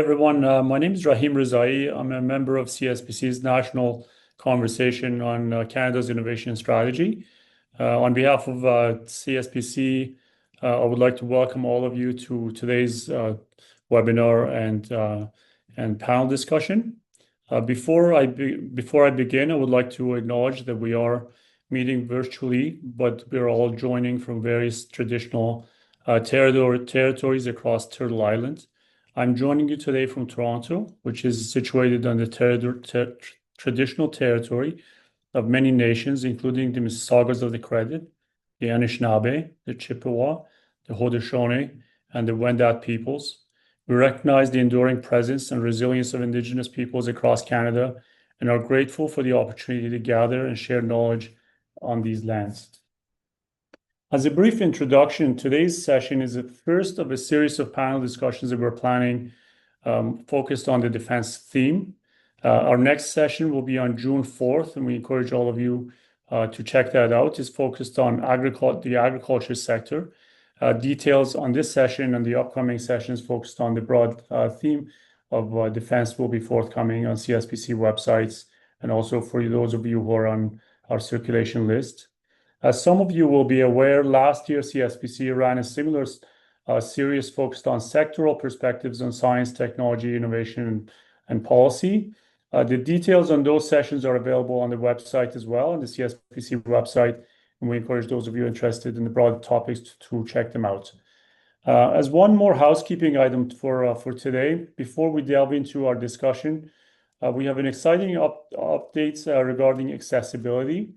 everyone. My name is Rahim Rizai. I'm a member of CSPC's National Conversation on Canada's Innovation Strategy. On behalf of CSPC, I would like to welcome all of you to today's webinar and panel discussion. Before I begin, I would like to acknowledge that we are meeting virtually, but we're all joining from various traditional territories across Turtle Island. I'm joining you today from Toronto, which is situated on the traditional territory of many nations, including the Mississaugas of the Credit, the Anishinaabe, the Chippewa, the Haudenosaunee, and the Wendat peoples. We recognize the enduring presence and resilience of Indigenous peoples across Canada and are grateful for the opportunity to gather and share knowledge on these lands. As a brief introduction, today's session is the first of a series of panel discussions that we're planning focused on the defense theme. Our next session will be on June 4th, and we encourage all of you to check that out. It's focused on the agriculture sector. Details on this session and the upcoming sessions focused on the broad theme of defense will be forthcoming on CSPC websites and also for those of you who are on our circulation list. As some of you will be aware, last year CSPC ran a similar series focused on sectoral perspectives on science, technology, innovation, and policy. The details on those sessions are available on the website as well, on the CSPC website, and we encourage those of you interested in the broad topics to check them out. As one more housekeeping item for today, before we delve into our discussion, we have an exciting updates regarding accessibility.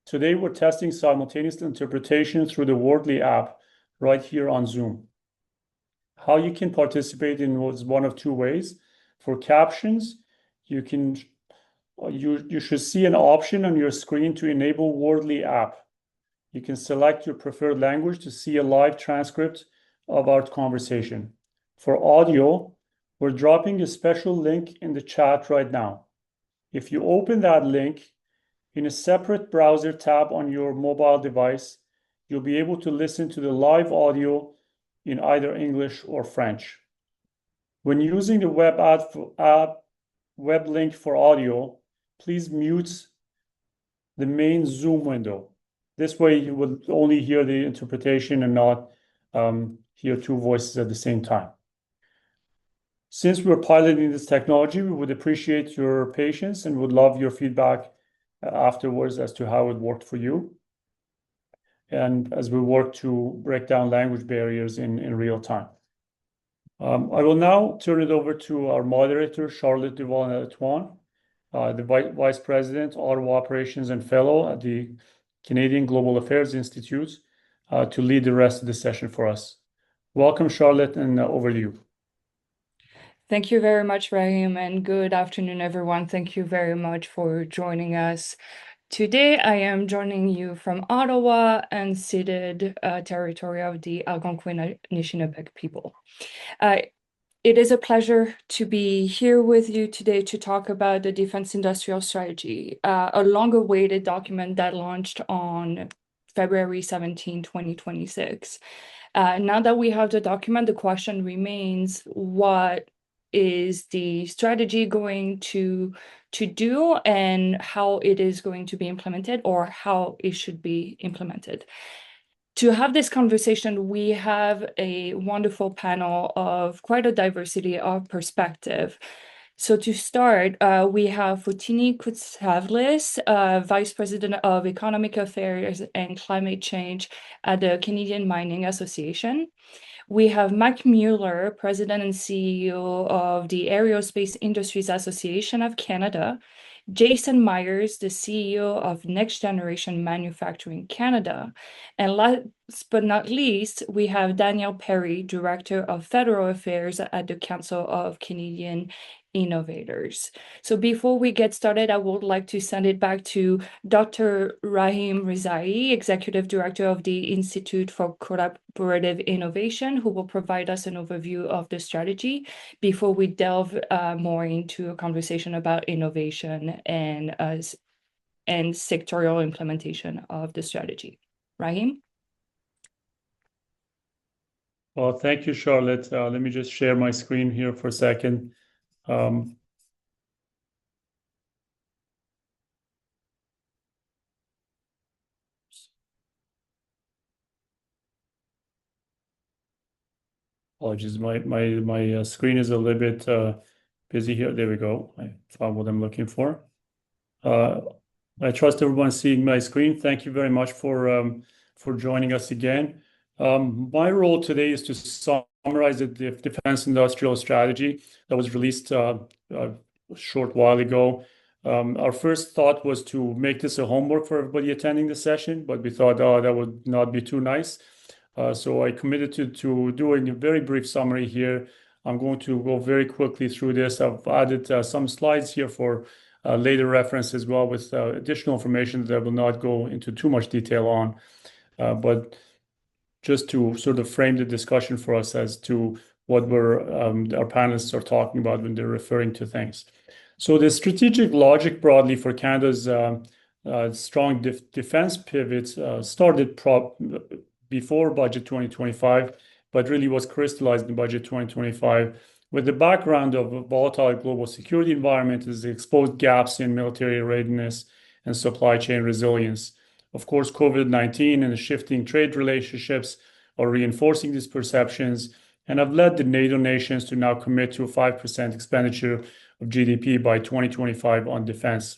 Today, we're testing simultaneous interpretation through the Wordly app right here on Zoom. How you can participate in was one of two ways. For captions, you should see an option on your screen to enable Wordly app. You can select your preferred language to see a live transcript of our conversation. For audio, we're dropping a special link in the chat right now. If you open that link, in a separate browser tab on your mobile device, you'll be able to listen to the live audio in either English or French. When using the web link for audio, please mute the main Zoom window. This way you will only hear the interpretation and not hear two voices at the same time. Since we're piloting this technology, we would appreciate your patience and would love your feedback afterwards as to how it worked for you, and as we work to break down language barriers in real time. I will now turn it over to our moderator, Charlotte Duval-Antoine, the Vice President, Ottawa Operations and Fellow at the Canadian Global Affairs Institute, to lead the rest of the session for us. Welcome, Charlotte, and over to you. Thank you very much, Rahim, and good afternoon, everyone. Thank you very much for joining us. Today, I am joining you from Ottawa and ceded territory of the Algonquin Anishinaabe people. It is a pleasure to be here with you today to talk about the Defense Industrial Strategy, a long-awaited document that launched on February 17, 2026. Now that we have the document, the question remains, what is the strategy going to do and how it is going to be implemented, or how it should be implemented? To have this conversation, we have a wonderful panel of quite a diversity of perspective. So to start, we have Foutini Koutsavlis, Vice President of Economic Affairs and Climate Change at the Canadian Mining Association. We have Mike Mueller, President and CEO of the Aerospace Industries Association of Canada, Jason Myers, the CEO of Next Generation Manufacturing Canada, and last but not least, we have Danielle Perry, Director of Federal Affairs at the Council of Canadian Innovators. So before we get started, I would like to send it back to Dr. Rahim Rizai, Executive Director of the Institute for Collaborative Innovation, who will provide us an overview of the strategy before we delve more into a conversation about innovation and sectorial implementation of the strategy. Rahim? Well, thank you, Charlotte. Let me just share my screen here for a second. Um, Apologies, my screen is a little bit busy here. There we go. I found what I'm looking for. Uh, I trust everyone's seeing my screen. Thank you very much for joining us again. My role today is to summarize the Defense Industrial Strategy that was released a short while ago. Our first thought was to make this a homework for everybody attending the session, but we thought, oh, that would not be too nice. So I committed to doing a very brief summary here. I'm going to go very quickly through this. I've added some slides here for later reference as well with additional information that I will not go into too much detail on. But just to sort of frame the discussion for us as to what our panelists are talking about when they're referring to things. So the strategic logic broadly for Canada's strong defense pivot started before Budget 2025, but really was crystallized in Budget 2025 with the background of a volatile global security environment as the exposed gaps in military readiness and supply chain resilience. Of course, COVID-19 and the shifting trade relationships are reinforcing these perceptions and have led the NATO nations to now commit to a 5% expenditure of GDP by 2025 on defense.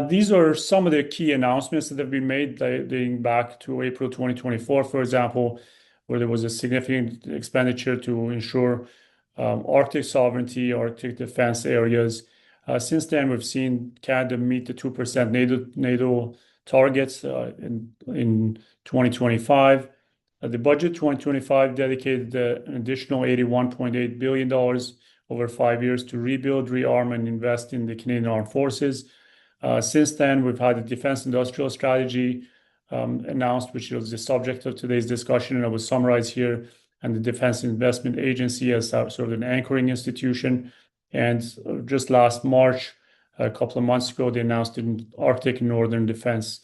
These are some of the key announcements that have been made dating back to April 2024, for example, where there was a significant expenditure to ensure Arctic sovereignty, Arctic defense areas. Since then, we've seen Canada meet the 2% NATO targets in 2025. The budget 2025 dedicated an additional $81.8 billion over 5 years to rebuild, rearm, and invest in the Canadian Armed Forces. Since then, we've had a defense industrial strategy announced, which was the subject of today's discussion, and I will summarize here, and the Defense Investment Agency as sort of an anchoring institution. And just last March, a couple of months ago, they announced an Arctic and Northern Defense,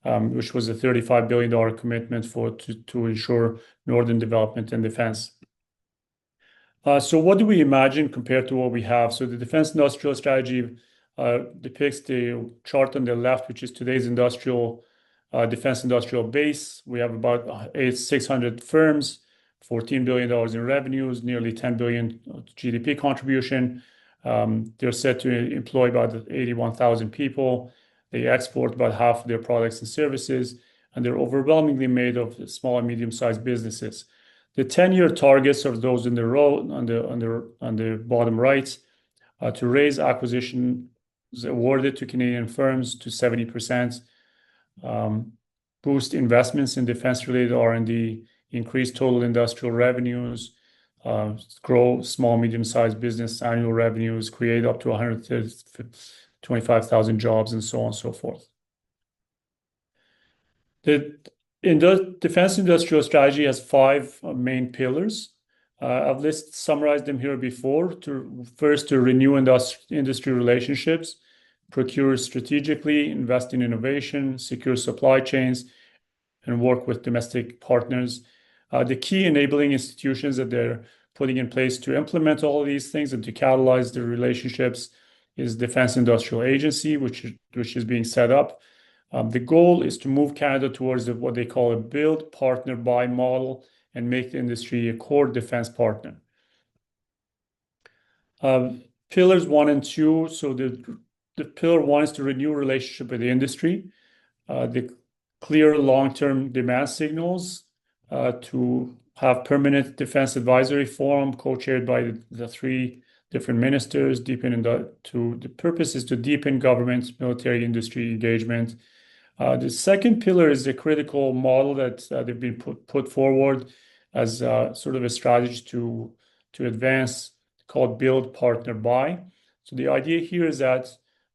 which was a $35 billion commitment to ensure Northern development and defense. So what do we imagine compared to what we have? So the Defense Industrial Strategy depicts the chart on the left, which is today's defense industrial base. We have about 600 firms, $14 billion in revenues, nearly 10 billion GDP contribution. They're set to employ about 81,000 people. They export about half of their products and services, and they're overwhelmingly made of small and medium-sized businesses. The 10-year targets are those in the row on the bottom right to raise acquisition awarded to Canadian firms to 70%, boost investments in defense-related R&D, increase total industrial revenues, grow small, medium-sized business annual revenues, create up to 125,000 jobs, and so on and so forth. The Defense Industrial Strategy has 5 main pillars. I've summarized them here before. First, to renew industry relationships, procure strategically, invest in innovation, secure supply chains, and work with domestic partners. The key enabling institutions that they're putting in place to implement all of these things and to catalyze the relationships is Defense Industrial Agency, which is being set up. The goal is to move Canada towards what they call a build, partner, buy model and make the industry a core defense partner. Pillars 1 and 2. So the pillar 1 is to renew relationship with the industry. The clear long-term demand signals to have permanent defense advisory forum co-chaired by the 3 different ministers. The purpose is to deepen government military industry engagement. The second pillar is the critical model that they've been put forward as sort of a strategy to advance, called build, partner, buy. So the idea here is that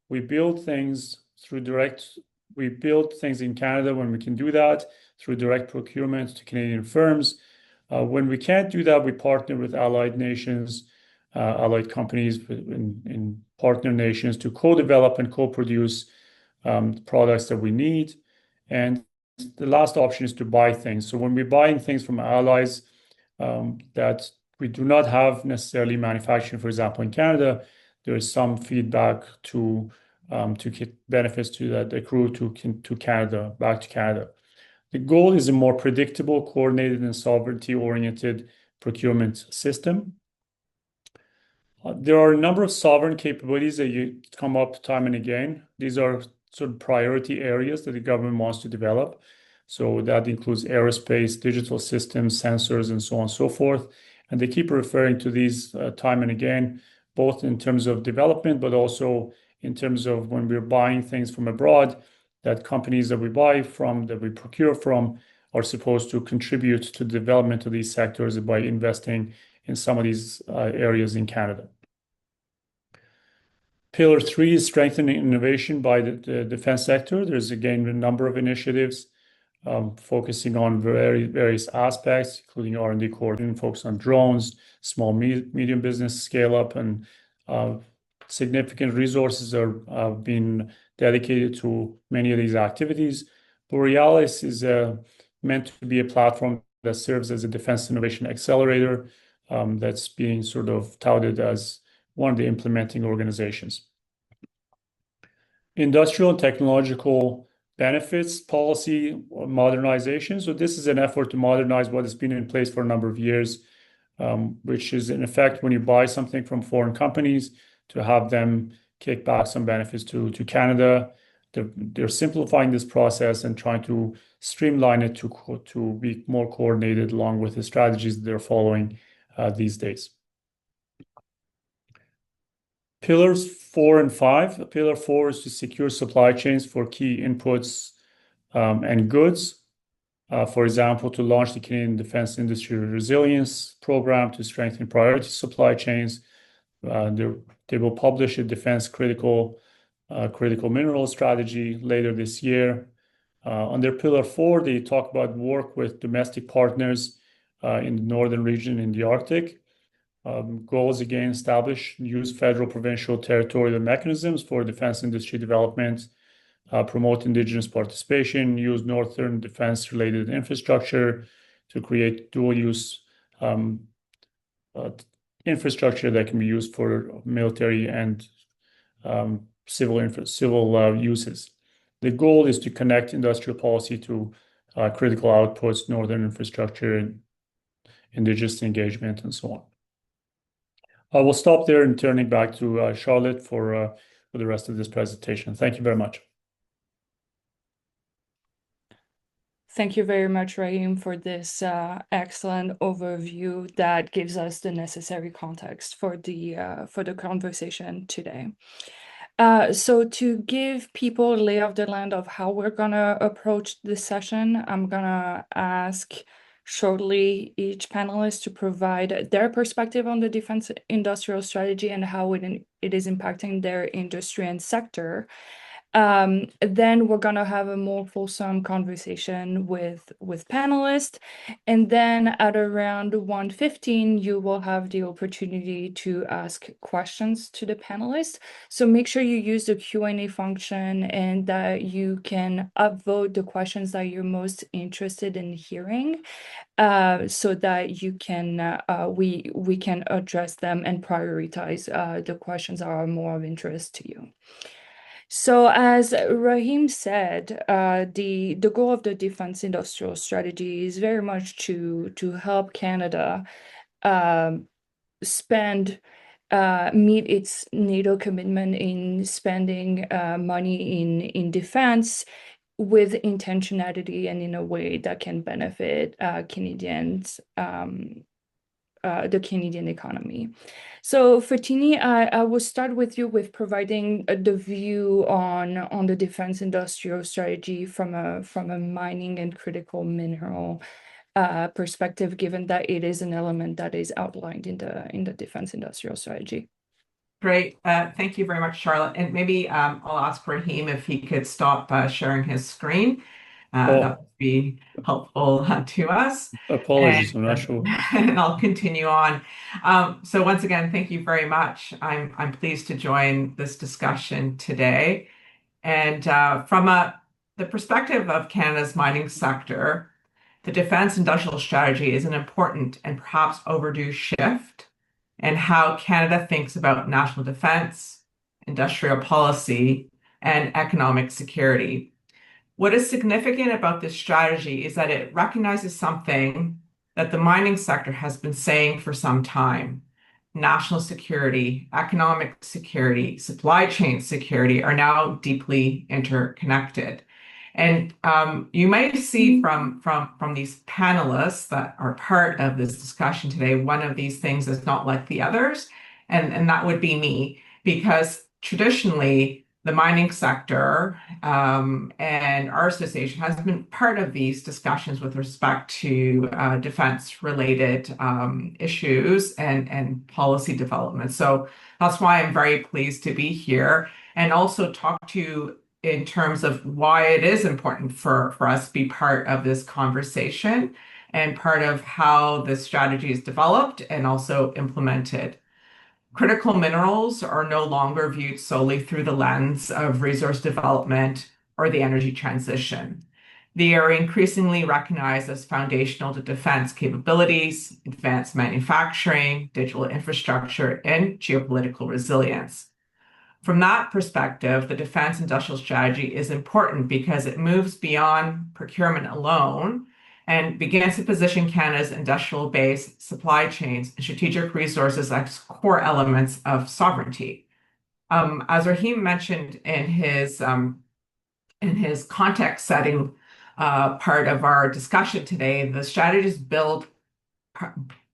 we build things in Canada when we can do that through direct procurement to Canadian firms. When we can't do that, we partner with allied nations, allied companies in partner nations to co-develop and co-produce products that we need. And the last option is to buy things. So when we're buying things from allies that we do not have necessarily manufacturing, for example, in Canada, there is some feedback to get benefits to that accrue to Canada, back to Canada. The goal is a more predictable, coordinated, and sovereignty-oriented procurement system. There are a number of sovereign capabilities that you come up time and again. These are sort of priority areas that the government wants to develop. So that includes aerospace, digital systems, sensors, and so on and so forth. And they keep referring to these time and again, both in terms of development, but also in terms of when we're buying things from abroad, that companies that we buy from, that we procure from, are supposed to contribute to the development of these sectors by investing in some of these areas in Canada. Pillar 3 is strengthening innovation by the defense sector. There's again a number of initiatives focusing on various aspects, including R&D coordination, focus on drones, small medium business scale up, and significant resources are being dedicated to many of these activities. Borealis is meant to be a platform that serves as a defense innovation accelerator that's being sort of touted as one of the implementing organizations. Industrial and technological benefits policy modernization. So this is an effort to modernize what has been in place for a number of years, which is in effect when you buy something from foreign companies to have them kick back some benefits to Canada. They're simplifying this process and trying to streamline it to be more coordinated along with the strategies they're following these days. Pillars 4 and 5. Pillar 4 is to secure supply chains for key inputs and goods. For example, to launch the Canadian Defence Industry Resilience Program to strengthen priority supply chains. They will publish a defense critical mineral strategy later this year. Under Pillar 4, they talk about work with domestic partners in the northern region in the Arctic. Goals again establish, use federal, provincial, territorial mechanisms for defense industry development, promote Indigenous participation, use northern defense-related infrastructure to create dual-use infrastructure that can be used for military and civil uses. The goal is to connect industrial policy to critical outputs, northern infrastructure, Indigenous engagement, and so on. I will stop there and turning back to Charlotte for the rest of this presentation. Thank you very much. Thank you very much, Rahim, for this excellent overview that gives us the necessary context for the conversation today. So to give people a lay of the land of how we're gonna approach this session, I'm gonna ask shortly each panelist to provide their perspective on the defense industrial strategy and how it is impacting their industry and sector. Then we're gonna have a more fulsome conversation with panelists, and then at around 1:15 you will have the opportunity to ask questions to the panelists. So make sure you use the Q&A function and that you can upvote the questions that you're most interested in hearing, so that you can we can address them and prioritize the questions that are more of interest to you. So as Rahim said, the goal of the defense industrial strategy is very much to help Canada meet its NATO commitment in spending money in defense with intentionality and in a way that can benefit Canadians, the Canadian economy. So Fatini, I will start with you with providing the view on the defense industrial strategy from a mining and critical mineral perspective, given that it is an element that is outlined in the defense industrial strategy. Great. Thank you very much, Charlotte. And maybe I'll ask Rahim if he could stop sharing his screen. That would be helpful to us. Apologies, I'm not sure. And I'll continue on. So once again, thank you very much. I'm pleased to join this discussion today. And from a the perspective of Canada's mining sector, the defense industrial strategy is an important and perhaps overdue shift in how Canada thinks about national defense, industrial policy, and economic security. What is significant about this strategy is that it recognizes something that the mining sector has been saying for some time. National security, economic security, supply chain security are now deeply interconnected. And you may see from these panelists that are part of this discussion today, one of these things is not like the others, and that would be me, because traditionally the mining sector and our association has been part of these discussions with respect to defense-related issues and policy development. So that's why I'm very pleased to be here and also talk to in terms of why it is important for us to be part of this conversation and part of how this strategy is developed and also implemented. Critical minerals are no longer viewed solely through the lens of resource development or the energy transition. They are increasingly recognized as foundational to defense capabilities, advanced manufacturing, digital infrastructure, and geopolitical resilience. From that perspective, the defense industrial strategy is important because it moves beyond procurement alone and begins to position Canada's industrial base, supply chains, and strategic resources as core elements of sovereignty. As Rahim mentioned in his context setting part of our discussion today, the strategies build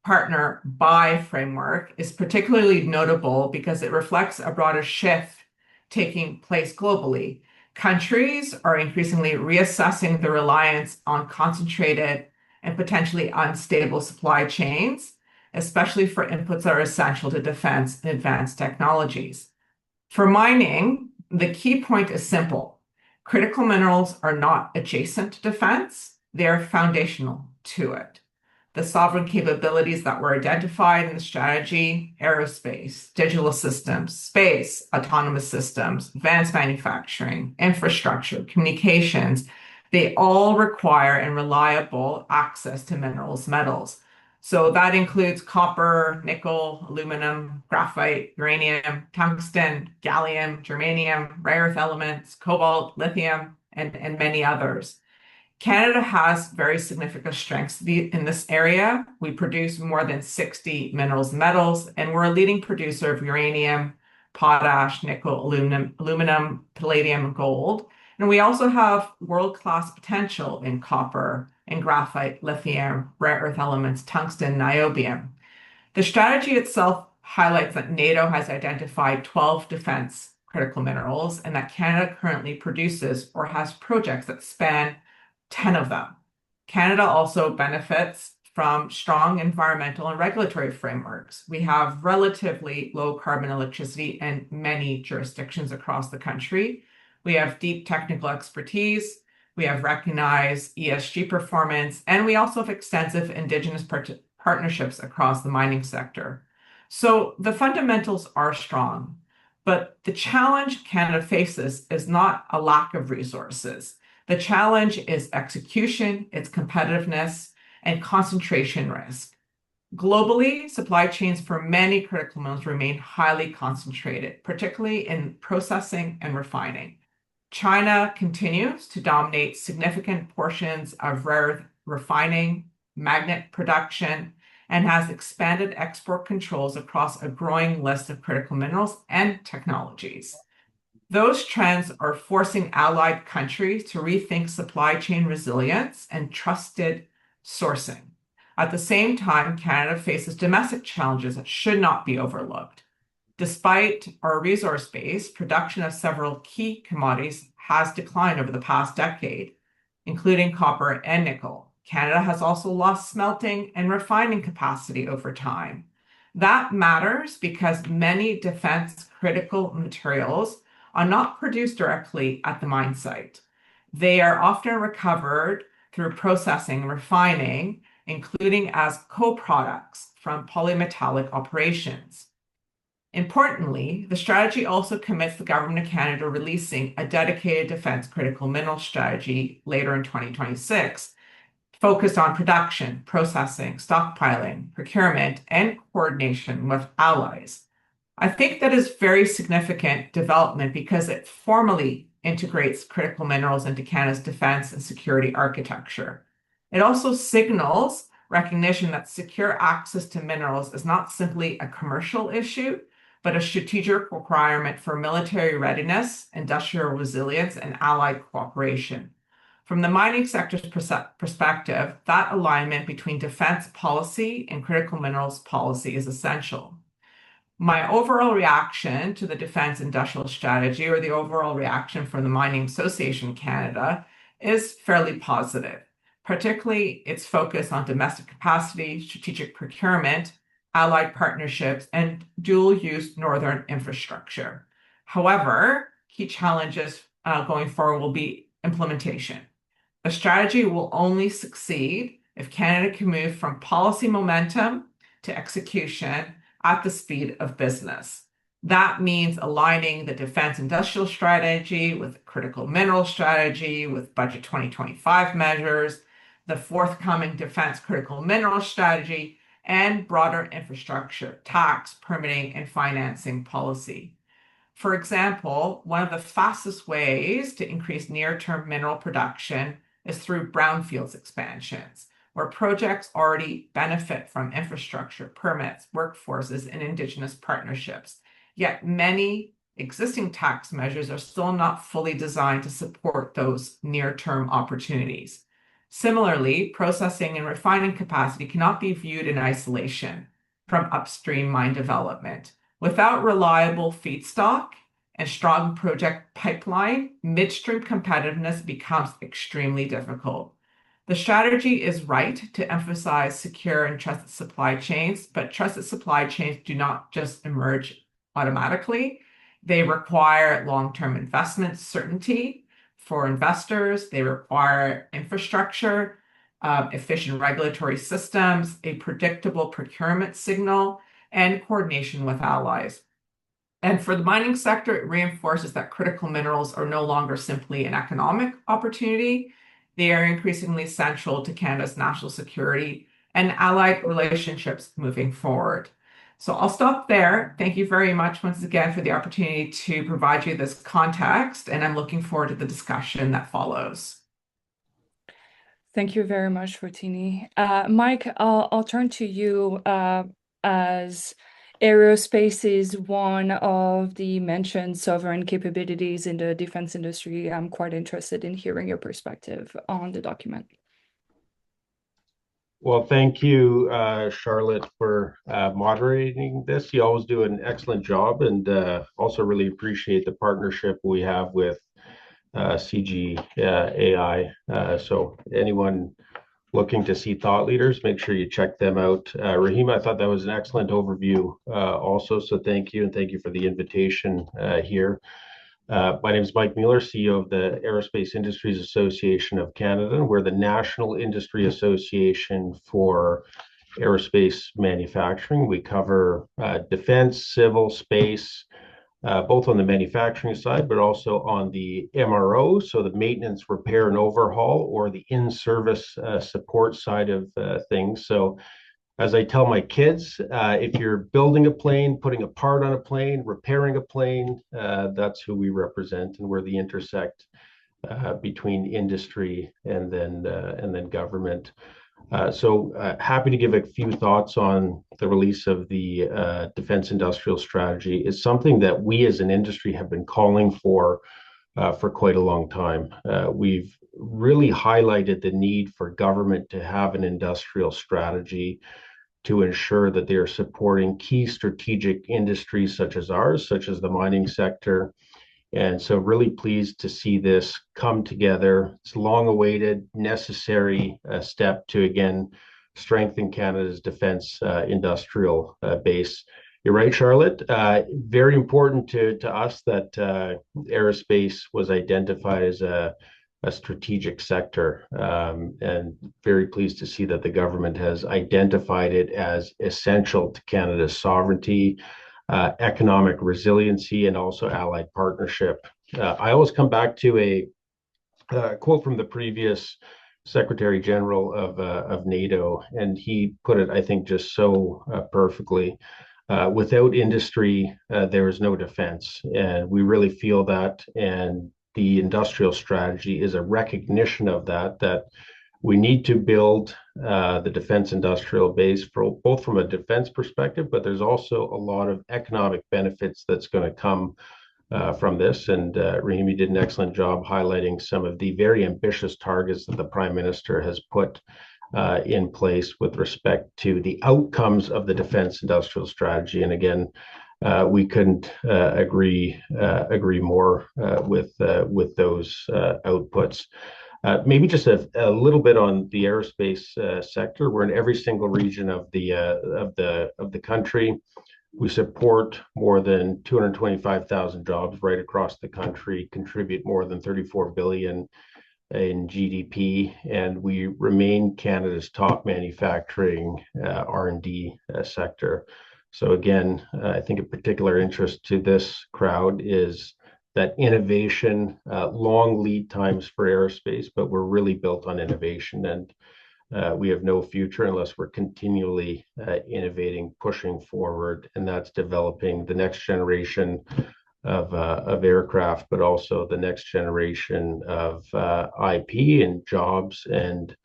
partner buy framework is particularly notable because it reflects a broader shift taking place globally. Countries are increasingly reassessing the reliance on concentrated and potentially unstable supply chains, especially for inputs that are essential to defense and advanced technologies. For mining, the key point is simple. Critical minerals are not adjacent to defense, they're foundational to it. The sovereign capabilities that were identified in the strategy, aerospace, digital systems, space, autonomous systems, advanced manufacturing, infrastructure, communications, they all require and reliable access to minerals, metals. So that includes copper, nickel, aluminum, graphite, uranium, tungsten, gallium, germanium, rare earth elements, cobalt, lithium, and many others. Canada has very significant strengths in this area. We produce more than 60 minerals and metals, and we're a leading producer of uranium, potash, nickel, aluminum, palladium, and gold. And we also have world-class potential in copper and graphite, lithium, rare earth elements, tungsten, niobium. The strategy itself highlights that NATO has identified 12 defense critical minerals and that Canada currently produces or has projects that span 10 of them. Canada also benefits from strong environmental and regulatory frameworks. We have relatively low carbon electricity in many jurisdictions across the country. We have deep technical expertise. We have recognized ESG performance, and we also have extensive Indigenous partnerships across the mining sector. So the fundamentals are strong, but the challenge Canada faces is not a lack of resources. The challenge is execution, its competitiveness, and concentration risk. Globally, supply chains for many critical minerals remain highly concentrated, particularly in processing and refining. China continues to dominate significant portions of rare earth refining, magnet production, and has expanded export controls across a growing list of critical minerals and technologies. Those trends are forcing allied countries to rethink supply chain resilience and trusted sourcing. At the same time, Canada faces domestic challenges that should not be overlooked. Despite our resource base, production of several key commodities has declined over the past decade, including copper and nickel. Canada has also lost smelting and refining capacity over time. That matters because many defense critical materials are not produced directly at the mine site. They are often recovered through processing and refining, including as co-products from polymetallic operations. Importantly, the strategy also commits the Government of Canada releasing a dedicated defense critical mineral strategy later in 2026, focused on production, processing, stockpiling, procurement, and coordination with allies. I think that is very significant development because it formally integrates critical minerals into Canada's defense and security architecture. It also signals recognition that secure access to minerals is not simply a commercial issue, but a strategic requirement for military readiness, industrial resilience, and allied cooperation. From the mining sector's perspective, that alignment between defense policy and critical minerals policy is essential. My overall reaction to the Defense Industrial Strategy, or the overall reaction from the Mining Association Canada, is fairly positive, particularly its focus on domestic capacity, strategic procurement, allied partnerships, and dual-use northern infrastructure. However, key challenges going forward will be implementation. The strategy will only succeed if Canada can move from policy momentum to execution at the speed of business. That means aligning the Defense Industrial Strategy with critical mineral strategy, with Budget 2025 measures, the forthcoming Defense Critical Mineral Strategy, and broader infrastructure, tax, permitting, and financing policy. For example, one of the fastest ways to increase near-term mineral production is through brownfields expansions, where projects already benefit from infrastructure, permits, workforces, and Indigenous partnerships. Yet many existing tax measures are still not fully designed to support those near-term opportunities. Similarly, processing and refining capacity cannot be viewed in isolation from upstream mine development. Without reliable feedstock and strong project pipeline, midstream competitiveness becomes extremely difficult. The strategy is right to emphasize secure and trusted supply chains, but trusted supply chains do not just emerge automatically. They require long-term investment certainty for investors. They require infrastructure, efficient regulatory systems, a predictable procurement signal, and coordination with allies. And for the mining sector, it reinforces that critical minerals are no longer simply an economic opportunity. They are increasingly central to Canada's national security and allied relationships moving forward. So I'll stop there. Thank you very much once again for the opportunity to provide you this context, and I'm looking forward to the discussion that follows. Thank you very much, Rotini. Mike, I'll turn to you as aerospace is one of the mentioned sovereign capabilities in the defense industry. I'm quite interested in hearing your perspective on the document. Well, thank you, Charlotte, for moderating this. You always do an excellent job, and also really appreciate the partnership we have with CG AI. So anyone looking to see thought leaders, make sure you check them out. Rahim, I thought that was an excellent overview also, so thank you, and thank you for the invitation here. My name is Mike Mueller, CEO of the Aerospace Industries Association of Canada. We're the National Industry Association for aerospace manufacturing. We cover defense, civil, space, both on the manufacturing side, but also on the MRO, so the maintenance, repair, and overhaul, or the in-service support side of things. So as I tell my kids, if you're building a plane, putting a part on a plane, repairing a plane, that's who we represent, and we're the intersect between industry and then government. So happy to give a few thoughts on the release of the Defense Industrial Strategy. It's something that we as an industry have been calling for quite a long time. We've really highlighted the need for government to have an industrial strategy to ensure that they are supporting key strategic industries such as ours, such as the mining sector. And so really pleased to see this come together. It's a long-awaited, necessary step to, again, strengthen Canada's defense industrial base. You're right, Charlotte. Very important to us that aerospace was identified as a strategic sector, and very pleased to see that the government has identified it as essential to Canada's sovereignty, economic resiliency and also allied partnership. I always come back to a quote from the previous Secretary General of NATO, and he put it, I think, just so perfectly. Without industry, there is no defense, and we really feel that. And the industrial strategy is a recognition of that. That we need to build the defense industrial base for both from a defense perspective, but there's also a lot of economic benefits that's going to come from this. And Rahim, you did an excellent job highlighting some of the very ambitious targets that the Prime Minister has put in place with respect to the outcomes of the defense industrial strategy. And again, we couldn't agree more with those outputs. Maybe just a little bit on the aerospace sector. We're in every single region of the country. We support more than 225,000 jobs right across the country, contribute more than 34 billion in GDP, and we remain Canada's top manufacturing R&D sector. So again, I think a particular interest to this crowd is that innovation, long lead times for aerospace, but we're really built on innovation, and we have no future unless we're continually innovating, pushing forward, and that's developing the next generation of aircraft, but also the next generation of IP and jobs. And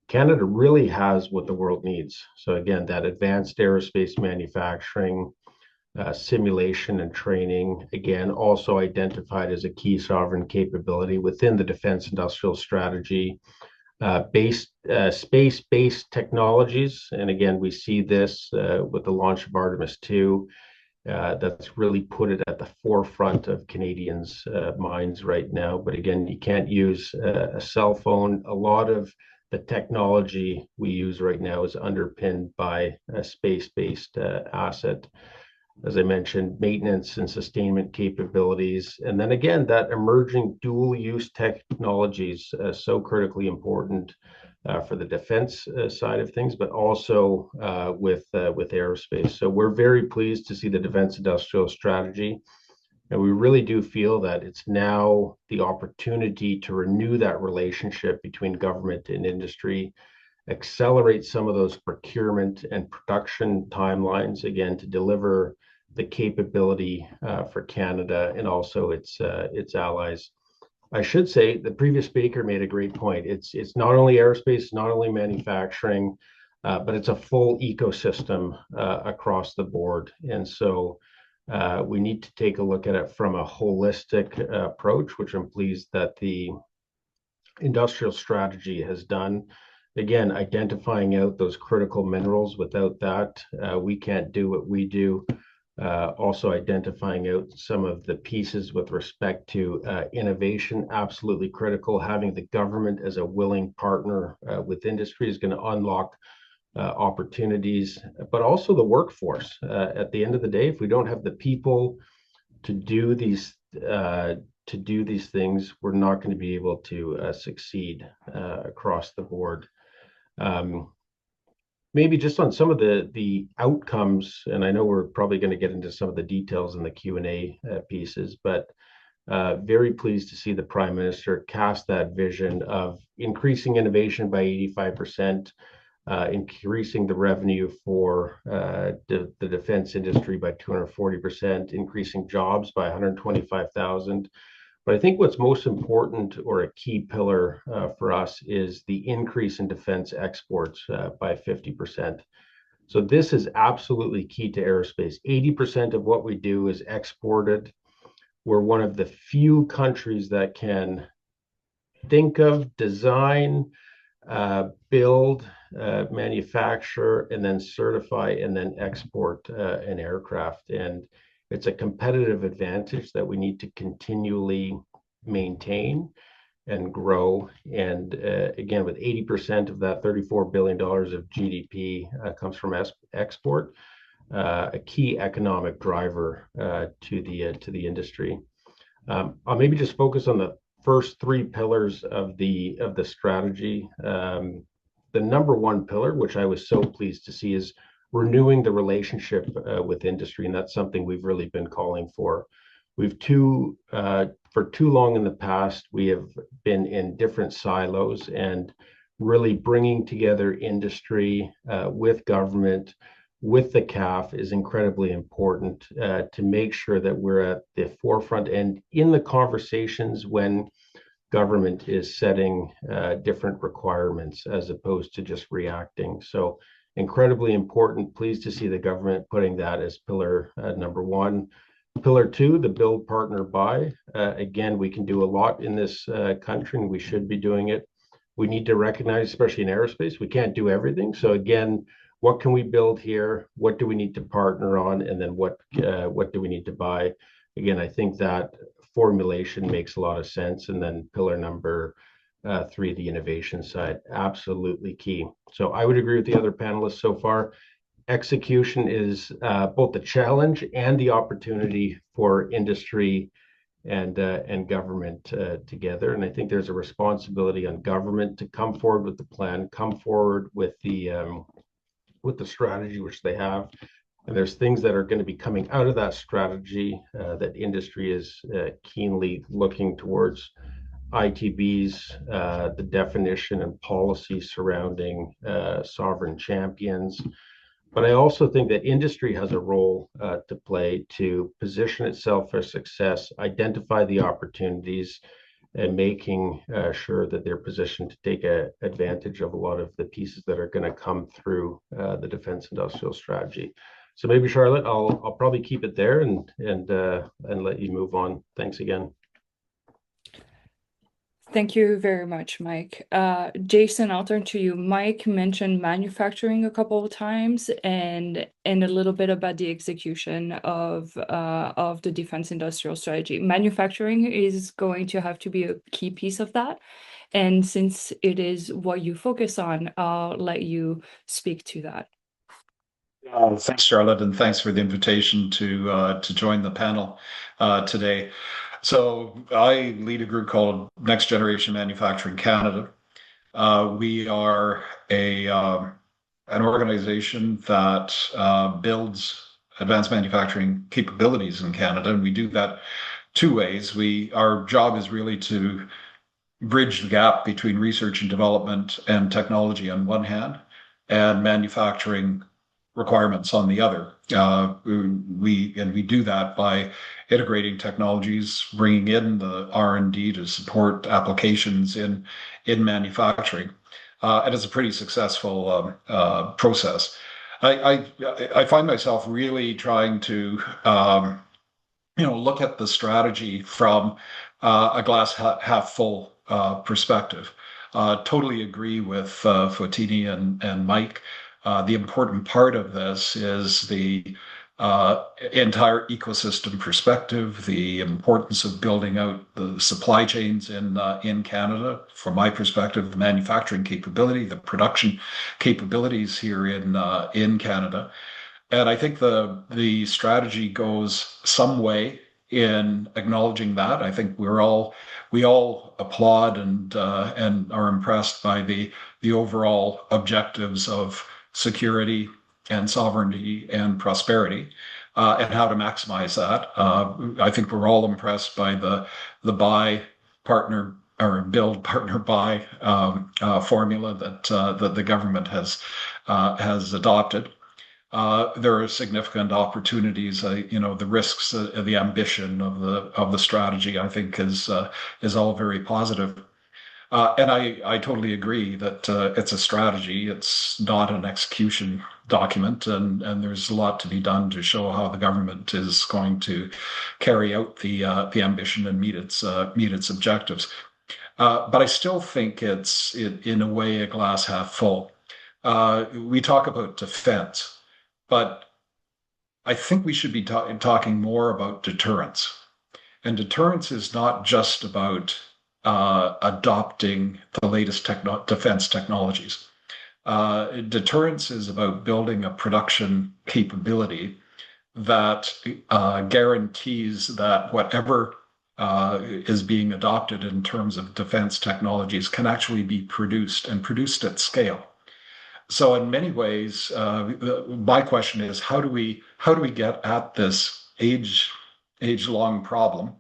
Canada really has what the world needs. So again, that advanced aerospace manufacturing, simulation and training, again, also identified as a key sovereign capability within the defense industrial strategy. Space-based technologies, and again, we see this with the launch of Artemis 2. That's really put it at the forefront of Canadians' minds right now. But again, you can't use a cell phone. A lot of the technology we use right now is underpinned by a space-based asset. As I mentioned, maintenance and sustainment capabilities. And then again, that emerging dual-use technologies, so critically important for the defense side of things, but also with aerospace. So we're very pleased to see the defense industrial strategy. And we really do feel that it's now the opportunity to renew that relationship between government and industry, accelerate some of those procurement and production timelines, again, to deliver the capability for Canada and also its allies. I should say the previous speaker made a great point. It's not only aerospace, not only manufacturing, but it's a full ecosystem across the board. And so we need to take a look at it from a holistic approach, which I'm pleased that the industrial strategy has done. Again, identifying out those critical minerals. Without that, we can't do what we do. Also identifying out some of the pieces with respect to innovation, absolutely critical. Having the government as a willing partner with industry is going to unlock opportunities, but also the workforce. At the end of the day, if we don't have the people to do these things, we're not going to be able to succeed across the board. Maybe just on some of the outcomes, and I know we're probably going to get into some of the details in the Q&A pieces, but very pleased to see the Prime Minister cast that vision of increasing innovation by 85%, increasing the revenue for the defense industry by 240%, increasing jobs by 125,000. But I think what's most important, or a key pillar for us, is the increase in defense exports by 50%. So this is absolutely key to aerospace. 80% of what we do is exported. We're one of the few countries that can think of, design, build, manufacture, and then certify, and then export an aircraft. And it's a competitive advantage that we need to continually maintain and grow. And again, with 80% of that $34 billion of GDP comes from export, a key economic driver to the industry. I'll maybe just focus on the first three pillars of the strategy. The number one pillar, which I was so pleased to see, is renewing the relationship with industry, and that's something we've really been calling for. For too long in the past, we have been in different silos, and really bringing together industry with government, with the CAF is incredibly important to make sure that we're at the forefront and in the conversations when government is setting different requirements as opposed to just reacting. So incredibly important. Pleased to see the government putting that as pillar number one. Pillar two, the build, partner, buy. Again, we can do a lot in this country, and we should be doing it. We need to recognize, especially in aerospace, we can't do everything. So again, what can we build here? What do we need to partner on? And then what do we need to buy? Again, I think that formulation makes a lot of sense. And then pillar number three, the innovation side, absolutely key. So I would agree with the other panelists so far. Execution is both the challenge and the opportunity for industry and government together. And I think there's a responsibility on government to come forward with the plan, come forward with the strategy which they have. And there's things that are going to be coming out of that strategy that industry is keenly looking towards. ITBs, the definition and policy surrounding sovereign champions. But I also think that industry has a role to play to position itself for success, identify the opportunities, and making sure that they're positioned to take advantage of a lot of the pieces that are going to come through the defense industrial strategy. So maybe, Charlotte, I'll probably keep it there and let you move on. Thanks again. Thank you very much, Mike. Jason, I'll turn to you. Mike mentioned manufacturing a couple of times and a little bit about the execution of the defense industrial strategy. Manufacturing is going to have to be a key piece of that. And since it is what you focus on, I'll let you speak to that. Thanks, Charlotte, and thanks for the invitation to join the panel today. So I lead a group called Next Generation Manufacturing Canada. We are an organization that builds advanced manufacturing capabilities in Canada, and we do that two ways. Our job is really to bridge the gap between research and development and technology on one hand, and manufacturing requirements on the other. We do that by integrating technologies, bringing in the R&D to support applications in manufacturing, and it's a pretty successful process. I find myself really trying to look at the strategy from a glass half full perspective. Totally agree with Fotini and Mike. The important part of this is the entire ecosystem perspective, the importance of building out the supply chains in Canada. From my perspective, the manufacturing capability, the production capabilities here in Canada. And I think the strategy goes some way in acknowledging that. I think we all applaud and are impressed by the overall objectives of security and sovereignty and prosperity, and how to maximize that. I think we're all impressed by the buy, partner, or build, partner, buy formula that the government has adopted. There are significant opportunities. The risks, the ambition of the strategy, I think, is all very positive. And I totally agree that it's a strategy. It's not an execution document, and there's a lot to be done to show how the government is going to carry out the ambition and meet its objectives. But I still think it's in a way a glass half full. We talk about defense, but I think we should be talking more about deterrence. And deterrence is not just about adopting the latest defense technologies. Deterrence is about building a production capability that guarantees that whatever is being adopted in terms of defense technologies can actually be produced and produced at scale. So in many ways, my question is, how do we get at this age-long problem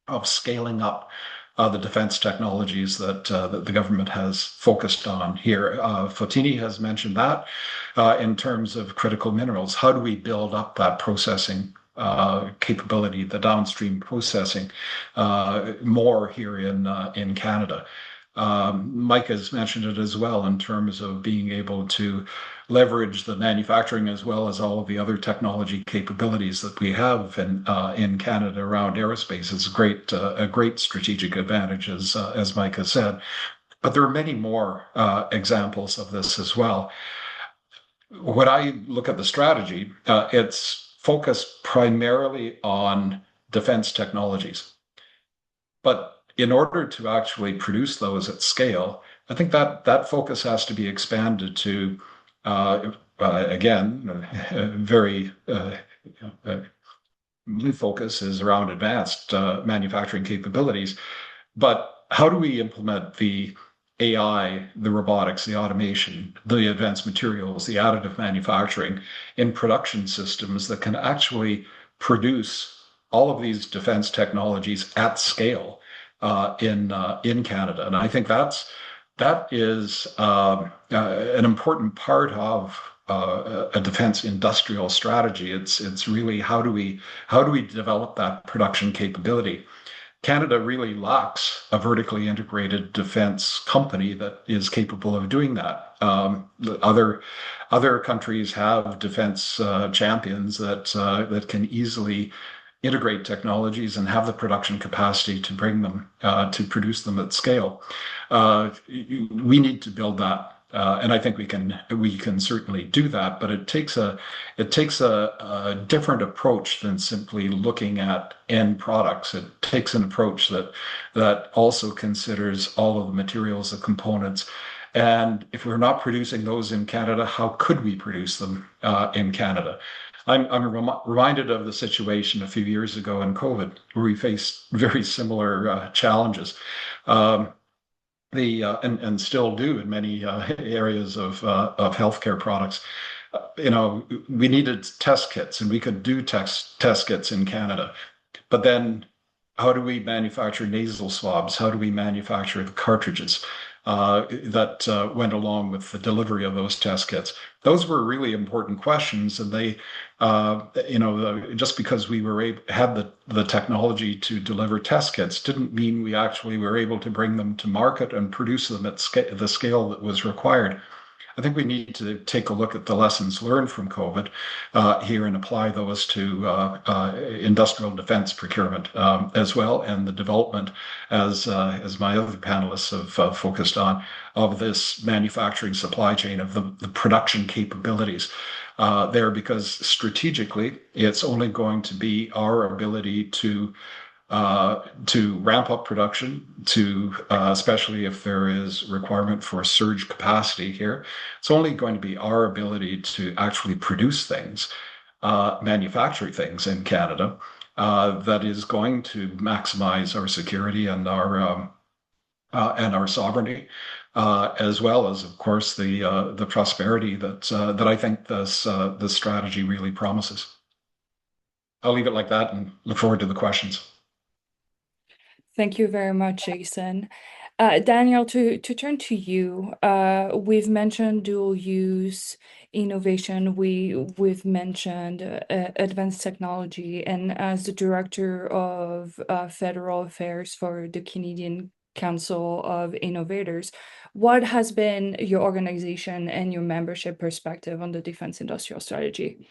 of scaling up the defense technologies that the government has focused on here? Fotini has mentioned that in terms of critical minerals. How do we build up that processing capability, the downstream processing, more here in Canada? Mike has mentioned it as well in terms of being able to leverage the manufacturing as well as all of the other technology capabilities that we have in Canada around aerospace. It's a great strategic advantage, as Mike has said. But there are many more examples of this as well. When I look at the strategy, it's focused primarily on defense technologies. But in order to actually produce those at scale, I think that focus has to be expanded to, again, very new focus is around advanced manufacturing capabilities. But how do we implement the AI, the robotics, the automation, the advanced materials, the additive manufacturing in production systems that can actually produce all of these defense technologies at scale in Canada? And I think that is an important part of a defense industrial strategy. It's really how do we develop that production capability? Canada really lacks a vertically integrated defense company that is capable of doing that. Other countries have defense champions that can easily integrate technologies and have the production capacity to bring them to produce them at scale. We need to build that. And I think we can certainly do that, but it takes a different approach than simply looking at end products. It takes an approach that also considers all of the materials, the components. And if we're not producing those in Canada, how could we produce them in Canada? I'm reminded of the situation a few years ago in COVID, where we faced very similar challenges. And still do in many areas of healthcare products. We needed test kits, and we could do test kits in Canada. But then, how do we manufacture nasal swabs? How do we manufacture the cartridges that went along with the delivery of those test kits? Those were really important questions, and they, just because we had the technology to deliver test kits didn't mean we actually were able to bring them to market and produce them at the scale that was required. I think we need to take a look at the lessons learned from COVID here and apply those to industrial defense procurement as well, and the development, as my other panelists have focused on, of this manufacturing supply chain, of the production capabilities there, because strategically it's only going to be our ability to ramp up production, especially if there is requirement for surge capacity here. It's only going to be our ability to actually produce things, manufacture things in Canada, that is going to maximize our security and our sovereignty, as well as, of course, the prosperity that I think this strategy really promises. I'll leave it like that and look forward to the questions. Thank you very much, Jason. Daniel, to turn to you, we've mentioned dual use innovation. We've mentioned advanced technology, and as the Director of Federal Affairs for the Canadian Council of Innovators, what has been your organization and your membership perspective on the defense industrial strategy?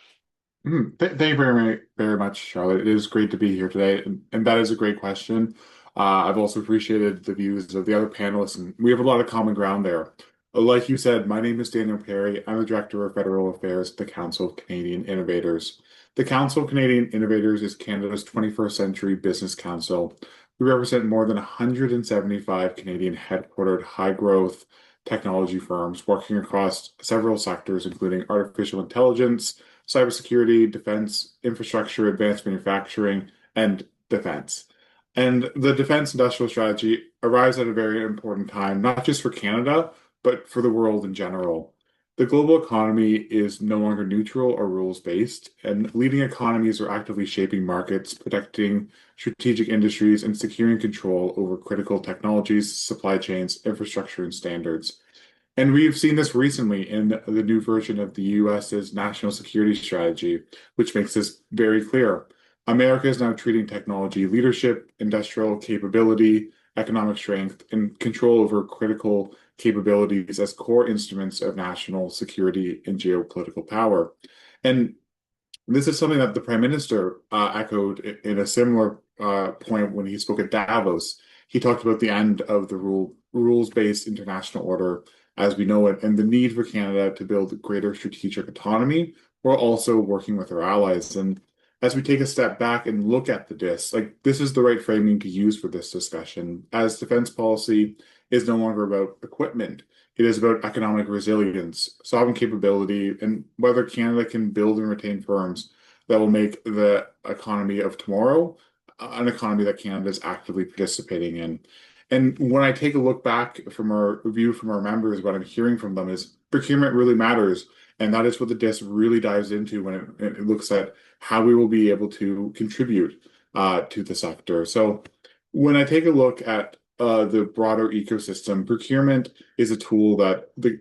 Thank you very much, Charlotte. It is great to be here today, and that is a great question. I've also appreciated the views of the other panelists, and we have a lot of common ground there. Like you said, my name is Daniel Perry. I'm the Director of Federal Affairs at the Council of Canadian Innovators. The Council of Canadian Innovators is Canada's 21st century business council. We represent more than 175 Canadian headquartered high-growth technology firms working across several sectors, including artificial intelligence, cybersecurity, defense, infrastructure, advanced manufacturing, and defense. And the defense industrial strategy arrives at a very important time, not just for Canada, but for the world in general. The global economy is no longer neutral or rules-based, and leading economies are actively shaping markets, protecting strategic industries, and securing control over critical technologies, supply chains, infrastructure, and standards. And we've seen this recently in the new version of the US's national security strategy, which makes this very clear. America is now treating technology leadership, industrial capability, economic strength, and control over critical capabilities as core instruments of national security and geopolitical power. And this is something that the Prime Minister echoed in a similar point when he spoke at Davos. He talked about the end of the rules-based international order as we know it, and the need for Canada to build greater strategic autonomy while also working with our allies. And as we take a step back and look at the DIS, like this is the right framing to use for this discussion, as defense policy is no longer about equipment. It is about economic resilience, sovereign capability, and whether Canada can build and retain firms that will make the economy of tomorrow an economy that Canada is actively participating in. And when I take a look back from our view from our members, what I'm hearing from them is procurement really matters. And that is what the DIS really dives into when it looks at how we will be able to contribute to the sector. So when I take a look at the broader ecosystem, procurement is a tool that the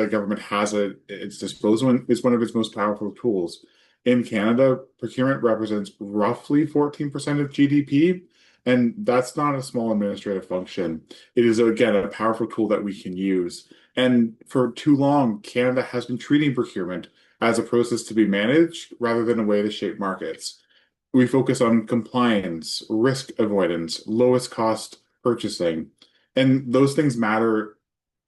government has at its disposal and is one of its most powerful tools. In Canada, procurement represents roughly 14% of GDP, and that's not a small administrative function. It is, again, a powerful tool that we can use. And for too long, Canada has been treating procurement as a process to be managed rather than a way to shape markets. We focus on compliance, risk avoidance, lowest cost purchasing, and those things matter.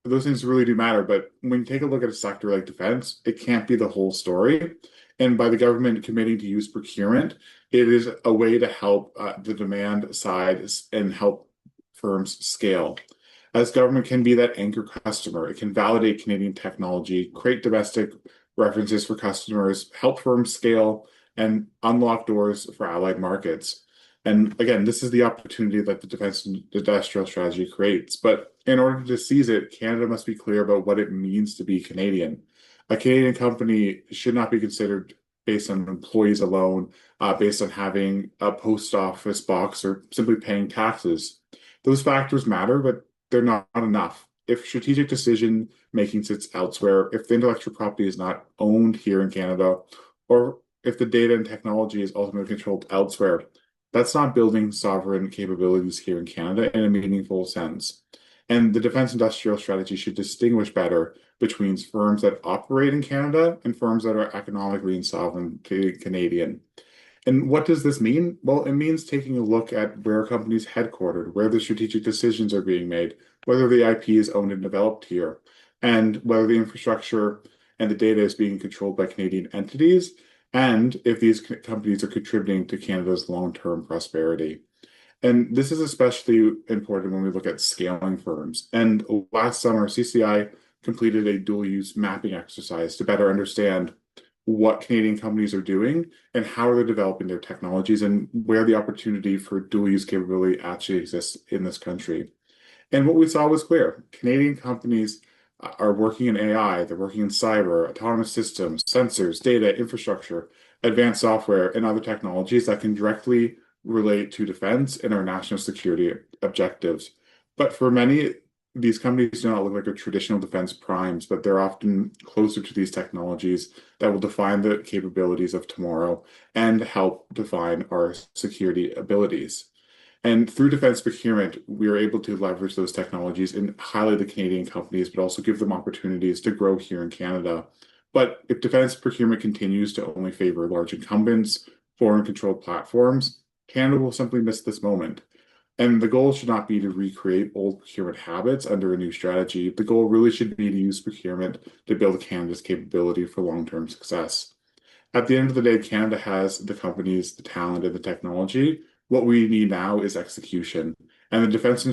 Those things really do matter. But when you take a look at a sector like defense, it can't be the whole story. And by the government committing to use procurement, it is a way to help the demand side and help firms scale. As government can be that anchor customer, it can validate Canadian technology, create domestic references for customers, help firms scale, and unlock doors for allied markets. And again, this is the opportunity that the defense industrial strategy creates. But in order to seize it, Canada must be clear about what it means to be Canadian. A Canadian company should not be considered based on employees alone, based on having a post office box or simply paying taxes. Those factors matter, but they're not enough. If strategic decision making sits elsewhere, if the intellectual property is not owned here in Canada, or if the data and technology is ultimately controlled elsewhere, that's not building sovereign capabilities here in Canada in a meaningful sense. And the defense industrial strategy should distinguish better between firms that operate in Canada and firms that are economically and sovereignly Canadian. And what does this mean? Well, it means taking a look at where a company is headquartered, where the strategic decisions are being made, whether the IP is owned and developed here, and whether the infrastructure and the data is being controlled by Canadian entities, and if these companies are contributing to Canada's long-term prosperity. And this is especially important when we look at scaling firms. And last summer, CCI completed a dual-use mapping exercise to better understand what Canadian companies are doing and how they're developing their technologies and where the opportunity for dual-use capability actually exists in this country. And what we saw was clear. Canadian companies are working in AI, they're working in cyber, autonomous systems, sensors, data, infrastructure, advanced software, and other technologies that can directly relate to defense and our national security objectives. But for many, these companies do not look like a traditional defense primes, but they're often closer to these technologies that will define the capabilities of tomorrow and help define our security abilities. And through defense procurement, we are able to leverage those technologies and highlight the Canadian companies, but also give them opportunities to grow here in Canada. But if defense procurement continues to only favor large incumbents, foreign-controlled platforms, Canada will simply miss this moment. And the goal should not be to recreate old procurement habits under a new strategy. The goal really should be to use procurement to build Canada's capability for long-term success. At the end of the day, Canada has the companies, the talent, and the technology. What we need now is execution. And the defense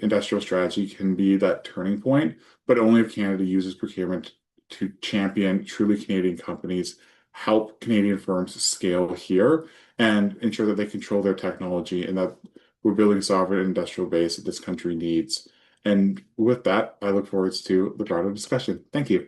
industrial strategy can be that turning point, but only if Canada uses procurement to champion truly Canadian companies, help Canadian firms scale here, and ensure that they control their technology and that we're building a sovereign industrial base that this country needs. And with that, I look forward to the broader discussion. Thank you.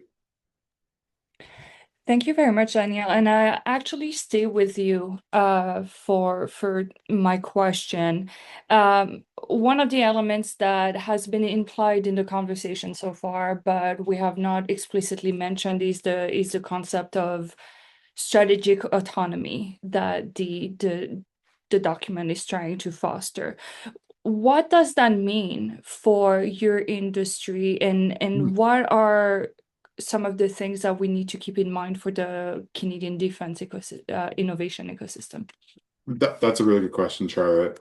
Thank you very much, Daniel. And I actually stay with you for my question. One of the elements that has been implied in the conversation so far, but we have not explicitly mentioned, is the concept of strategic autonomy that the document is trying to foster. What does that mean for your industry, and what are some of the things that we need to keep in mind for the Canadian defense innovation ecosystem? That's a really good question, Charlotte.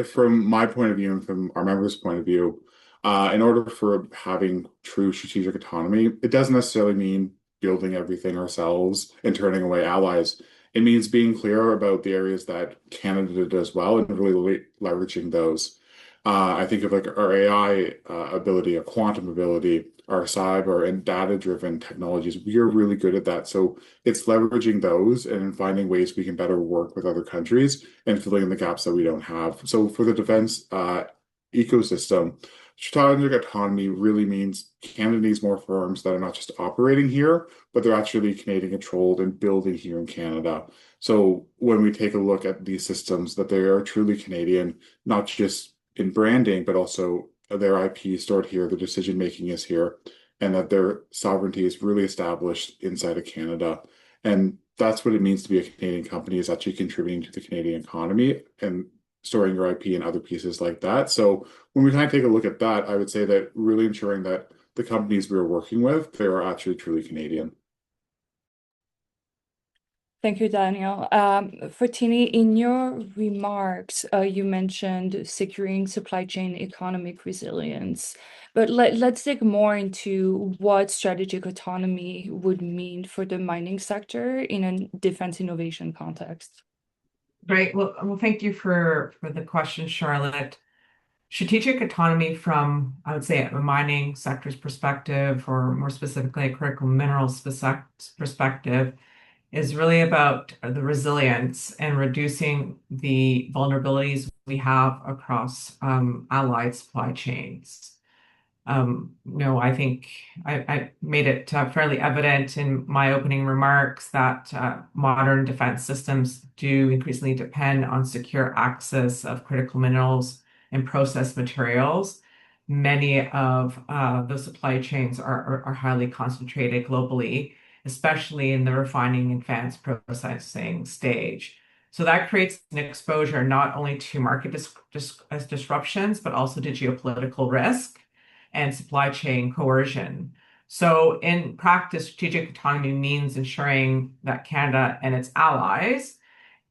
From my point of view and from our members' point of view, in order for having true strategic autonomy, it doesn't necessarily mean building everything ourselves and turning away allies. It means being clear about the areas that Canada does well and really leveraging those. I think of like our AI ability, our quantum ability, our cyber and data-driven technologies. We are really good at that. So it's leveraging those and finding ways we can better work with other countries and filling in the gaps that we don't have. So for the defense ecosystem, strategic autonomy really means Canada needs more firms that are not just operating here, but they're actually Canadian controlled and building here in Canada. So when we take a look at these systems, that they are truly Canadian, not just in branding, but also their IP stored here, the decision making is here, and that their sovereignty is really established inside of Canada. And that's what it means to be a Canadian company, is actually contributing to the Canadian economy and storing your IP and other pieces like that. So when we kind of take a look at that, I would say that really ensuring that the companies we're working with, they are actually truly Canadian. Thank you, Daniel. Fortini, in your remarks, you mentioned securing supply chain economic resilience, but let's dig more into what strategic autonomy would mean for the mining sector in a defense innovation context. Great. Well, thank you for the question, Charlotte. Strategic autonomy from, I would say, a mining sector's perspective, or more specifically, a critical minerals perspective, is really about the resilience and reducing the vulnerabilities we have across allied supply chains. I think I made it fairly evident in my opening remarks that modern defense systems do increasingly depend on secure access of critical minerals and processed materials. Many of the supply chains are highly concentrated globally, especially in the refining and advanced processing stage. So that creates an exposure not only to market disruptions, but also to geopolitical risk and supply chain coercion. So in practice, strategic autonomy means ensuring that Canada and its allies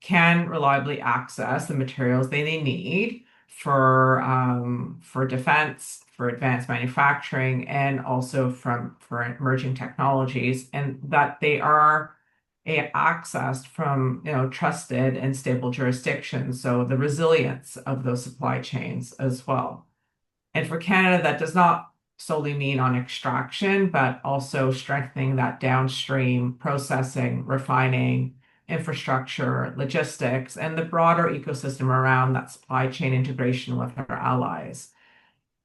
can reliably access the materials they need for defense, for advanced manufacturing, and also for emerging technologies, and that they are accessed from trusted and stable jurisdictions. So the resilience of those supply chains as well. And for Canada, that does not solely mean on extraction, but also strengthening that downstream processing, refining, infrastructure, logistics, and the broader ecosystem around that supply chain integration with our allies.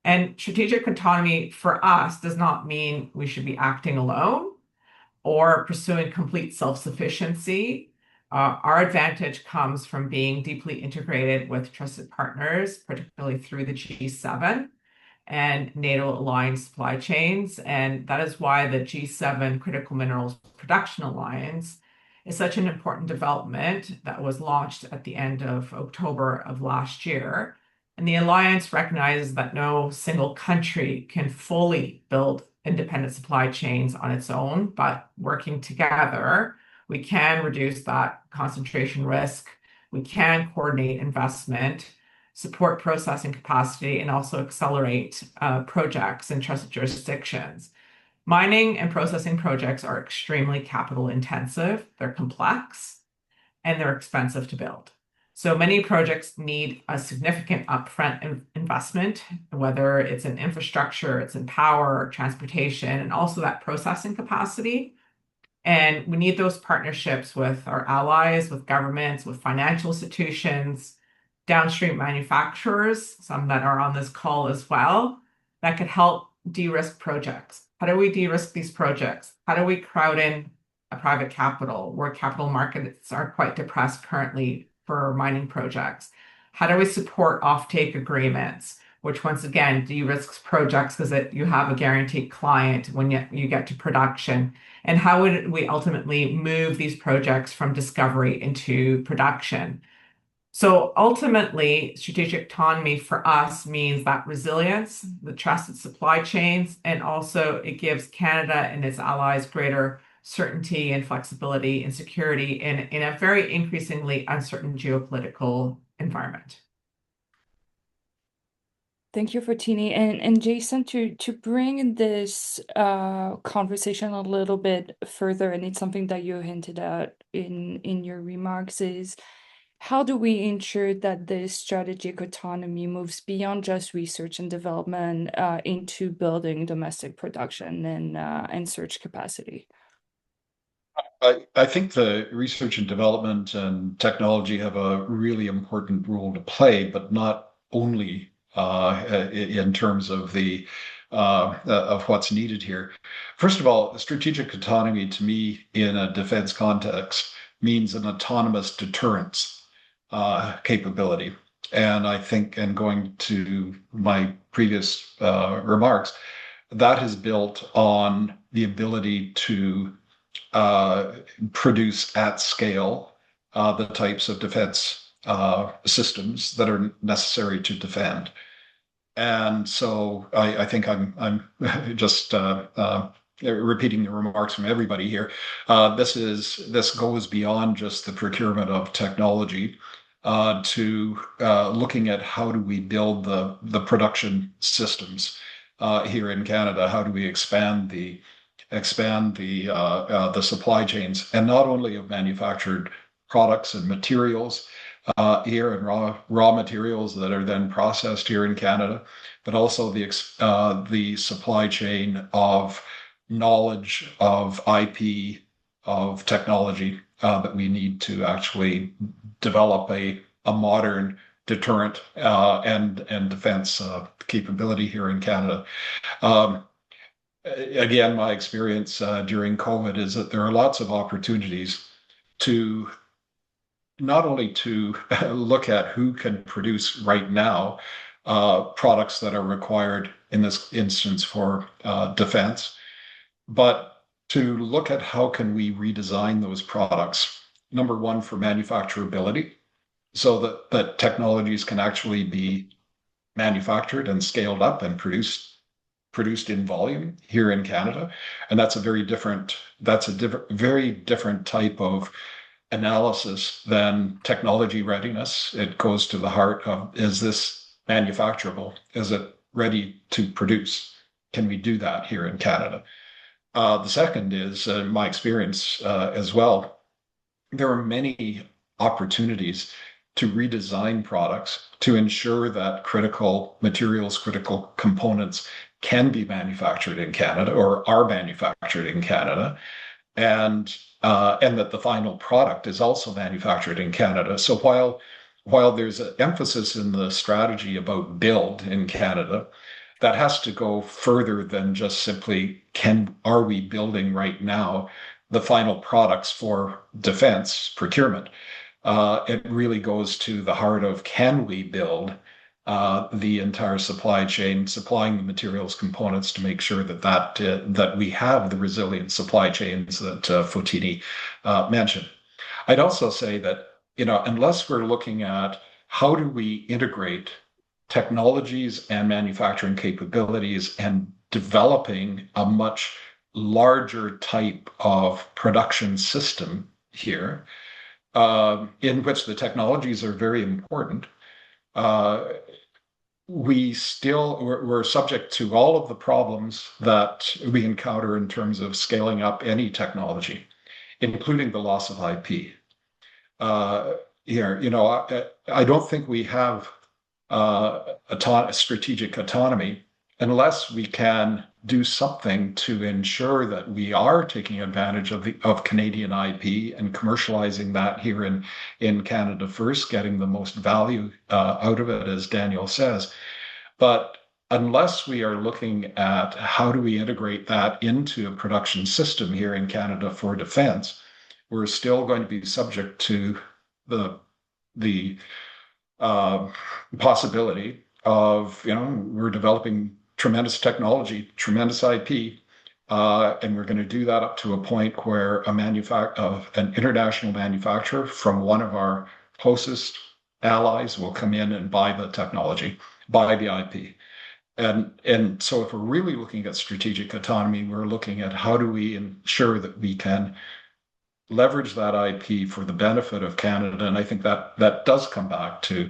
And strategic autonomy for us does not mean we should be acting alone or pursuing complete self-sufficiency. Our advantage comes from being deeply integrated with trusted partners, particularly through the G7 and NATO-aligned supply chains. And that is why the G7 Critical Minerals Production Alliance is such an important development that was launched at the end of October of last year. And the alliance recognizes that no single country can fully build independent supply chains on its own, but working together, we can reduce that concentration risk, we can coordinate investment, support processing capacity, and also accelerate projects in trusted jurisdictions. Mining and processing projects are extremely capital intensive, they're complex, and they're expensive to build. So many projects need a significant upfront investment, whether it's in infrastructure, it's in power, transportation, and also that processing capacity. And we need those partnerships with our allies, with governments, with financial institutions, downstream manufacturers, some that are on this call as well, that could help de-risk projects. How do we de-risk these projects? How do we crowd in private capital, where capital markets are quite depressed currently for mining projects? How do we support offtake agreements, which once again de-risks projects because you have a guaranteed client when you get to production? And how would we ultimately move these projects from discovery into production? So ultimately, strategic autonomy for us means that resilience, the trusted supply chains, and also it gives Canada and its allies greater certainty and flexibility and security in a very increasingly uncertain geopolitical environment. Thank you, Fontini. And Jason, to bring this conversation a little bit further, and it's something that you hinted at in your remarks, is how do we ensure that this strategic autonomy moves beyond just research and development into building domestic production and search capacity? I think the research and development and technology have a really important role to play, but not only in terms of of what's needed here. First of all, strategic autonomy to me in a defense context means an autonomous deterrence capability. And I think, and going to my previous remarks, that is built on the ability to produce at scale the types of defense systems that are necessary to defend. And so I think I'm just repeating the remarks from everybody here. This goes beyond just the procurement of technology to looking at how do we build the production systems here in Canada? How do we expand the supply chains, and not only of manufactured products and materials here, and raw materials that are then processed here in Canada, but also the supply chain of knowledge, of IP, of technology that we need to actually develop a modern deterrent and defense capability here in Canada. Again, my experience during COVID is that there are lots of opportunities to not only to look at who can produce right now products that are required in this instance for defense, but to look at how can we redesign those products. Number one, for manufacturability, so that technologies can actually be manufactured and scaled up and produced in volume here in Canada. And that's a very different type of analysis than technology readiness. It goes to the heart of, is this manufacturable? Is it ready to produce? Can we do that here in Canada? The second is my experience as well. There are many opportunities to redesign products to ensure that critical materials, critical components can be manufactured in Canada or are manufactured in Canada, and that the final product is also manufactured in Canada. So while there's an emphasis in the strategy about build in Canada, that has to go further than just simply are we building right now the final products for defense procurement. It really goes to the heart of, can we build the entire supply chain, supplying the materials components to make sure that we have the resilient supply chains that Fontini mentioned. I'd also say that, unless we're looking at how do we integrate technologies and manufacturing capabilities and developing a much larger type of production system here, in which the technologies are very important, we're subject to all of the problems that we encounter in terms of scaling up any technology, including the loss of IP. Here, I don't think we have strategic autonomy unless we can do something to ensure that we are taking advantage of Canadian IP and commercializing that here in Canada first, getting the most value out of it, as Daniel says. But unless we are looking at how do we integrate that into a production system here in Canada for defense, we're still going to be subject to the possibility of, we're developing tremendous technology, tremendous IP, and we're going to do that up to a point where an international manufacturer from one of our closest allies will come in and buy the technology, buy the IP. And so if we're really looking at strategic autonomy, we're looking at how do we ensure that we can leverage that IP for the benefit of Canada. And I think that does come back to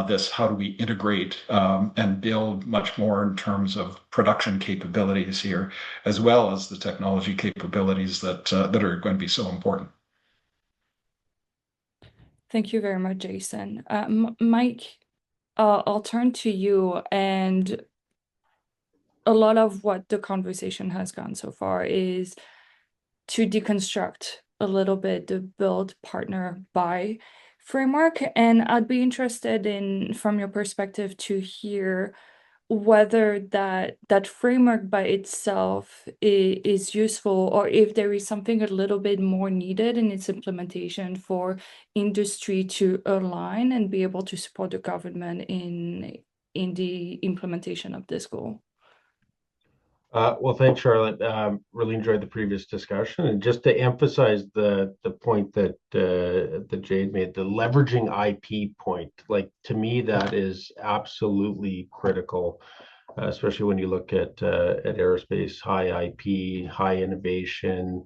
this: how do we integrate and build much more in terms of production capabilities here, as well as the technology capabilities that are going to be so important. Thank you very much, Jason. Mike, I'll turn to you. And a lot of what the conversation has gone so far is to deconstruct a little bit the build, partner, buy framework. And I'd be interested in, from your perspective, to hear whether that framework by itself is useful, or if there is something a little bit more needed in its implementation for industry to align and be able to support the government in the implementation of this goal. Well, thanks, Charlotte. Really enjoyed the previous discussion, and just to emphasize the point that Jade made, the leveraging IP point. Like, to me, that is absolutely critical, especially when you look at aerospace, high IP, high innovation.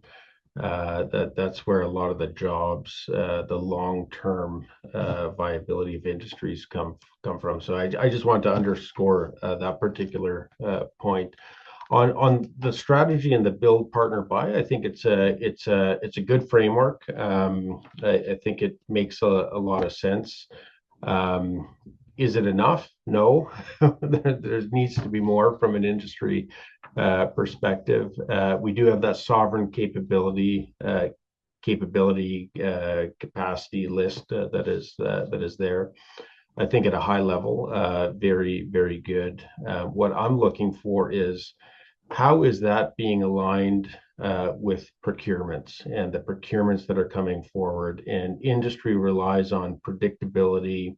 That's where a lot of the jobs, the long-term viability of industries come from. So I just want to underscore that particular point. On the strategy and the build, partner, buy, I think it's a good framework. I think it makes a lot of sense. Is it enough? No. There needs to be more from an industry perspective. We do have that sovereign capability capacity list that is there. I think at a high level, very, very good. What I'm looking for is, how is that being aligned with procurements and the procurements that are coming forward? And industry relies on predictability,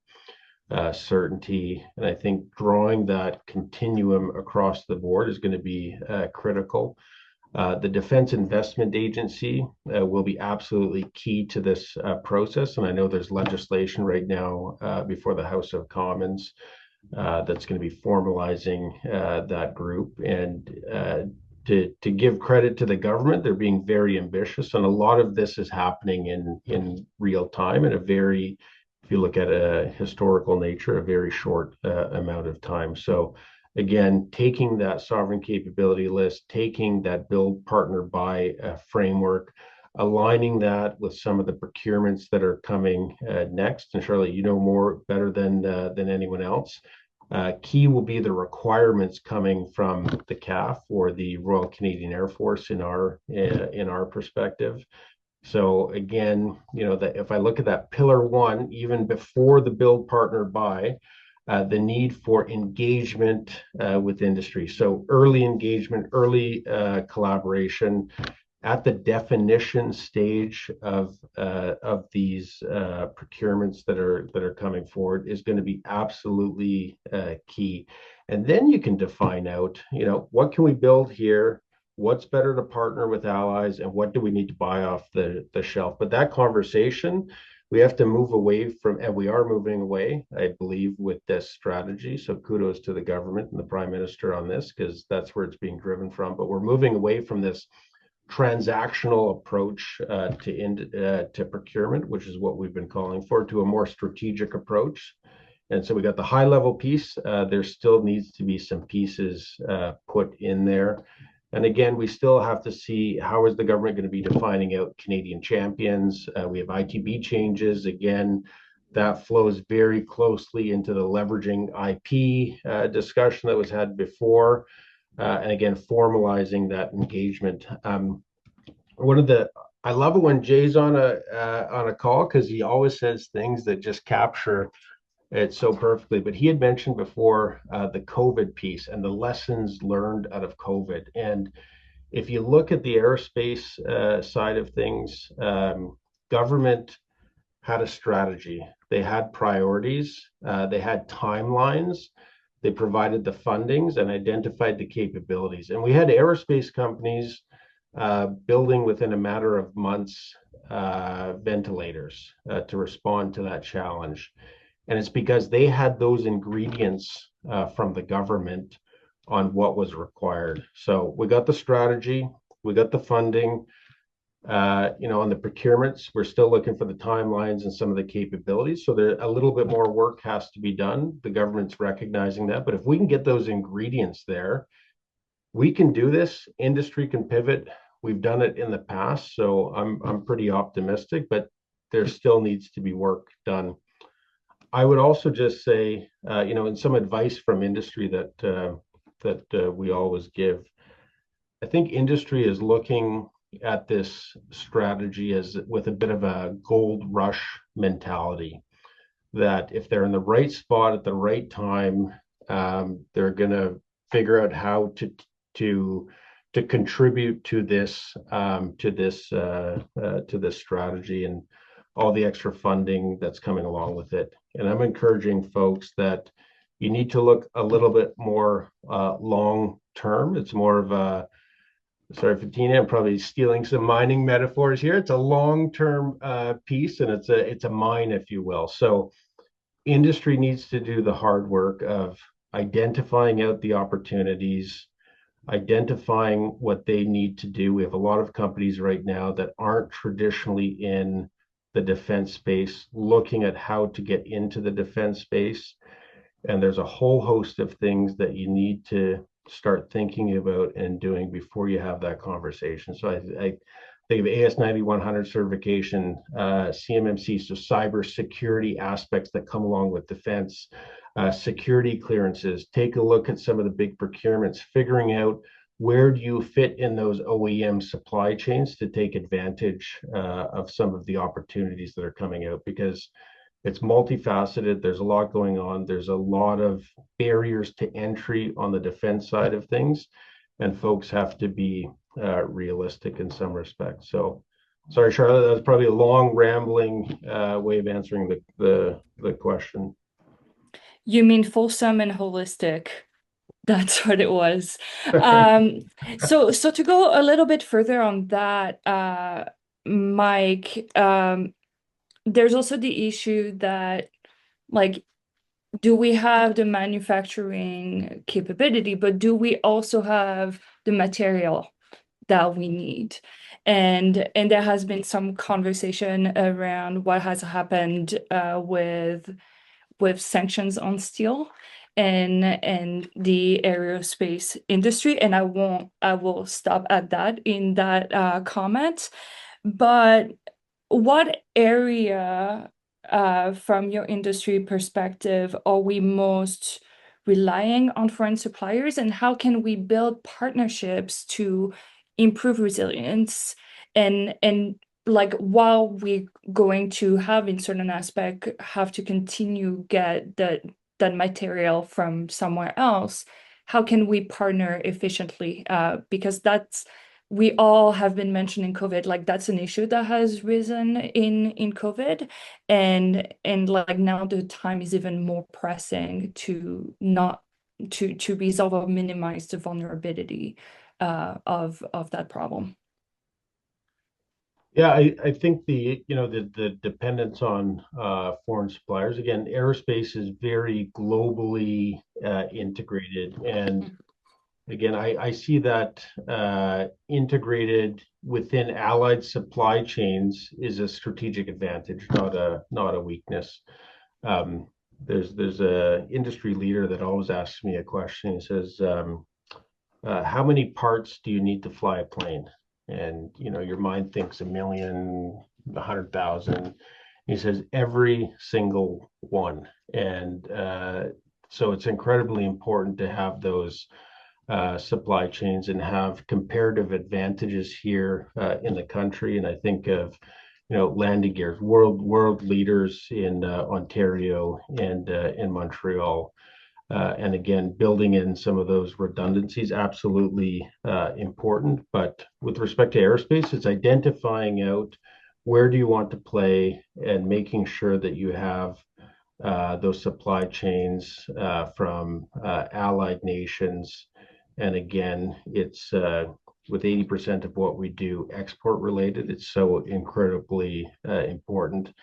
certainty, and I think drawing that continuum across the board is going to be critical. The Defense Investment Agency will be absolutely key to this process, and I know there's legislation right now before the House of Commons that's going to be formalizing that group. And to give credit to the government, they're being very ambitious, and a lot of this is happening in real time, in a very, if you look at a historical nature, a very short amount of time. So again, taking that sovereign capability list, taking that build, partner, buy framework, aligning that with some of the procurements that are coming next. And Charlotte, you know more better than anyone else. Key will be the requirements coming from the CAF, or the Royal Canadian Air Force, in our perspective. So again, that if I look at that pillar one, even before the build, partner, buy, the need for engagement with industry. So early engagement, early collaboration at the definition stage of these procurements that are coming forward is going to be absolutely key. And then you can define out, what can we build here? What's better to partner with allies, and what do we need to buy off the shelf? But that conversation, we have to move away from, and we are moving away, I believe, with this strategy. So kudos to the government and the Prime Minister on this, because that's where it's being driven from. But we're moving away from this transactional approach to procurement, which is what we've been calling for, to a more strategic approach. And so we got the high level piece. There still needs to be some pieces put in there. And again, we still have to see, how is the government going to be defining out Canadian champions? We have ITB changes. Again, that flows very closely into the leveraging IP discussion that was had before. And again, formalizing that engagement. I love it when Jay's on a call, because he always says things that just capture it so perfectly. But he had mentioned before the COVID piece and the lessons learned out of COVID. And if you look at the aerospace side of things, government had a strategy. They had priorities. They had timelines. They provided the fundings and identified the capabilities. And we had aerospace companies building within a matter of months ventilators to respond to that challenge. And it's because they had those ingredients from the government on what was required. So we got the strategy, we got the funding. On the procurements, we're still looking for the timelines and some of the capabilities. So there a little bit more work has to be done. The government's recognizing that. But if we can get those ingredients there, we can do this. Industry can pivot. We've done it in the past, so I'm pretty optimistic, but there still needs to be work done. I would also just say, in some advice from industry that we always give, I think industry is looking at this strategy as with a bit of a gold rush mentality. That if they're in the right spot at the right time, they're going to figure out how to contribute to this strategy and all the extra funding that's coming along with it. And I'm encouraging folks that you need to look a little bit more long term. It's more of a, sorry, Fatina, I'm probably stealing some mining metaphors here. It's a long-term piece, and it's a mine, if you will. So industry needs to do the hard work of identifying out the opportunities, identifying what they need to do. We have a lot of companies right now that aren't traditionally in the defense space, looking at how to get into the defense space. And there's a whole host of things that you need to start thinking about and doing before you have that conversation. So I think of AS9100 certification, CMMC, so cyber security aspects that come along with defense, security clearances. Take a look at some of the big procurements, figuring out where do you fit in those OEM supply chains to take advantage of some of the opportunities that are coming out, because it's multifaceted. There's a lot going on. There's a lot of barriers to entry on the defense side of things, and folks have to be realistic in some respects. So, sorry, Charlotte, that was probably a long, rambling way of answering the question. You mean fulsome and holistic. That's what it was. So to go a little bit further on that, Mike, there's also the issue that, like, do we have the manufacturing capability, but do we also have the material that we need? And there has been some conversation around what has happened with sanctions on steel and the aerospace industry. And I will stop at that in that comment. But what area, from your industry perspective, are we most relying on foreign suppliers, and how can we build partnerships to improve resilience and like, while we're going to have in certain aspect have to continue get that material from somewhere else, how can we partner efficiently? Because we all have been mentioning COVID, like that's an issue that has risen in COVID, and like now the time is even more pressing to not to resolve or minimize the vulnerability of that problem. Yeah, I think the dependence on foreign suppliers, again, aerospace is very globally integrated, and again, I see that integrated within allied supply chains is a strategic advantage, not a weakness. There's a industry leader that always asks me a question. He says, how many parts do you need to fly a plane? And your mind thinks 1 million, 100,000. He says every single one. And so it's incredibly important to have those supply chains and have comparative advantages here in the country. And I think of landing gears, world leaders in Ontario and in Montreal. And again, building in some of those redundancies, absolutely important. But with respect to aerospace, it's identifying out where do you want to play and making sure that you have those supply chains from allied nations. And again, it's with 80% of what we do export related, it's so incredibly important.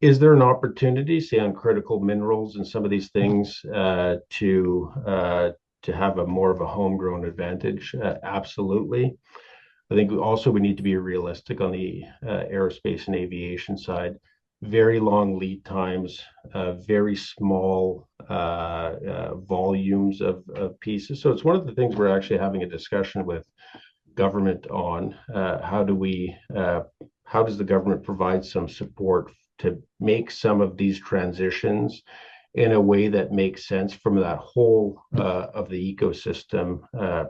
Is there an opportunity, say, on critical minerals and some of these things to have a more of a homegrown advantage? Absolutely. I think also we need to be realistic on the aerospace and aviation side. Very long lead times, very small volumes of pieces. So it's one of the things we're actually having a discussion with government on. How does the government provide some support to make some of these transitions in a way that makes sense from that whole of the ecosystem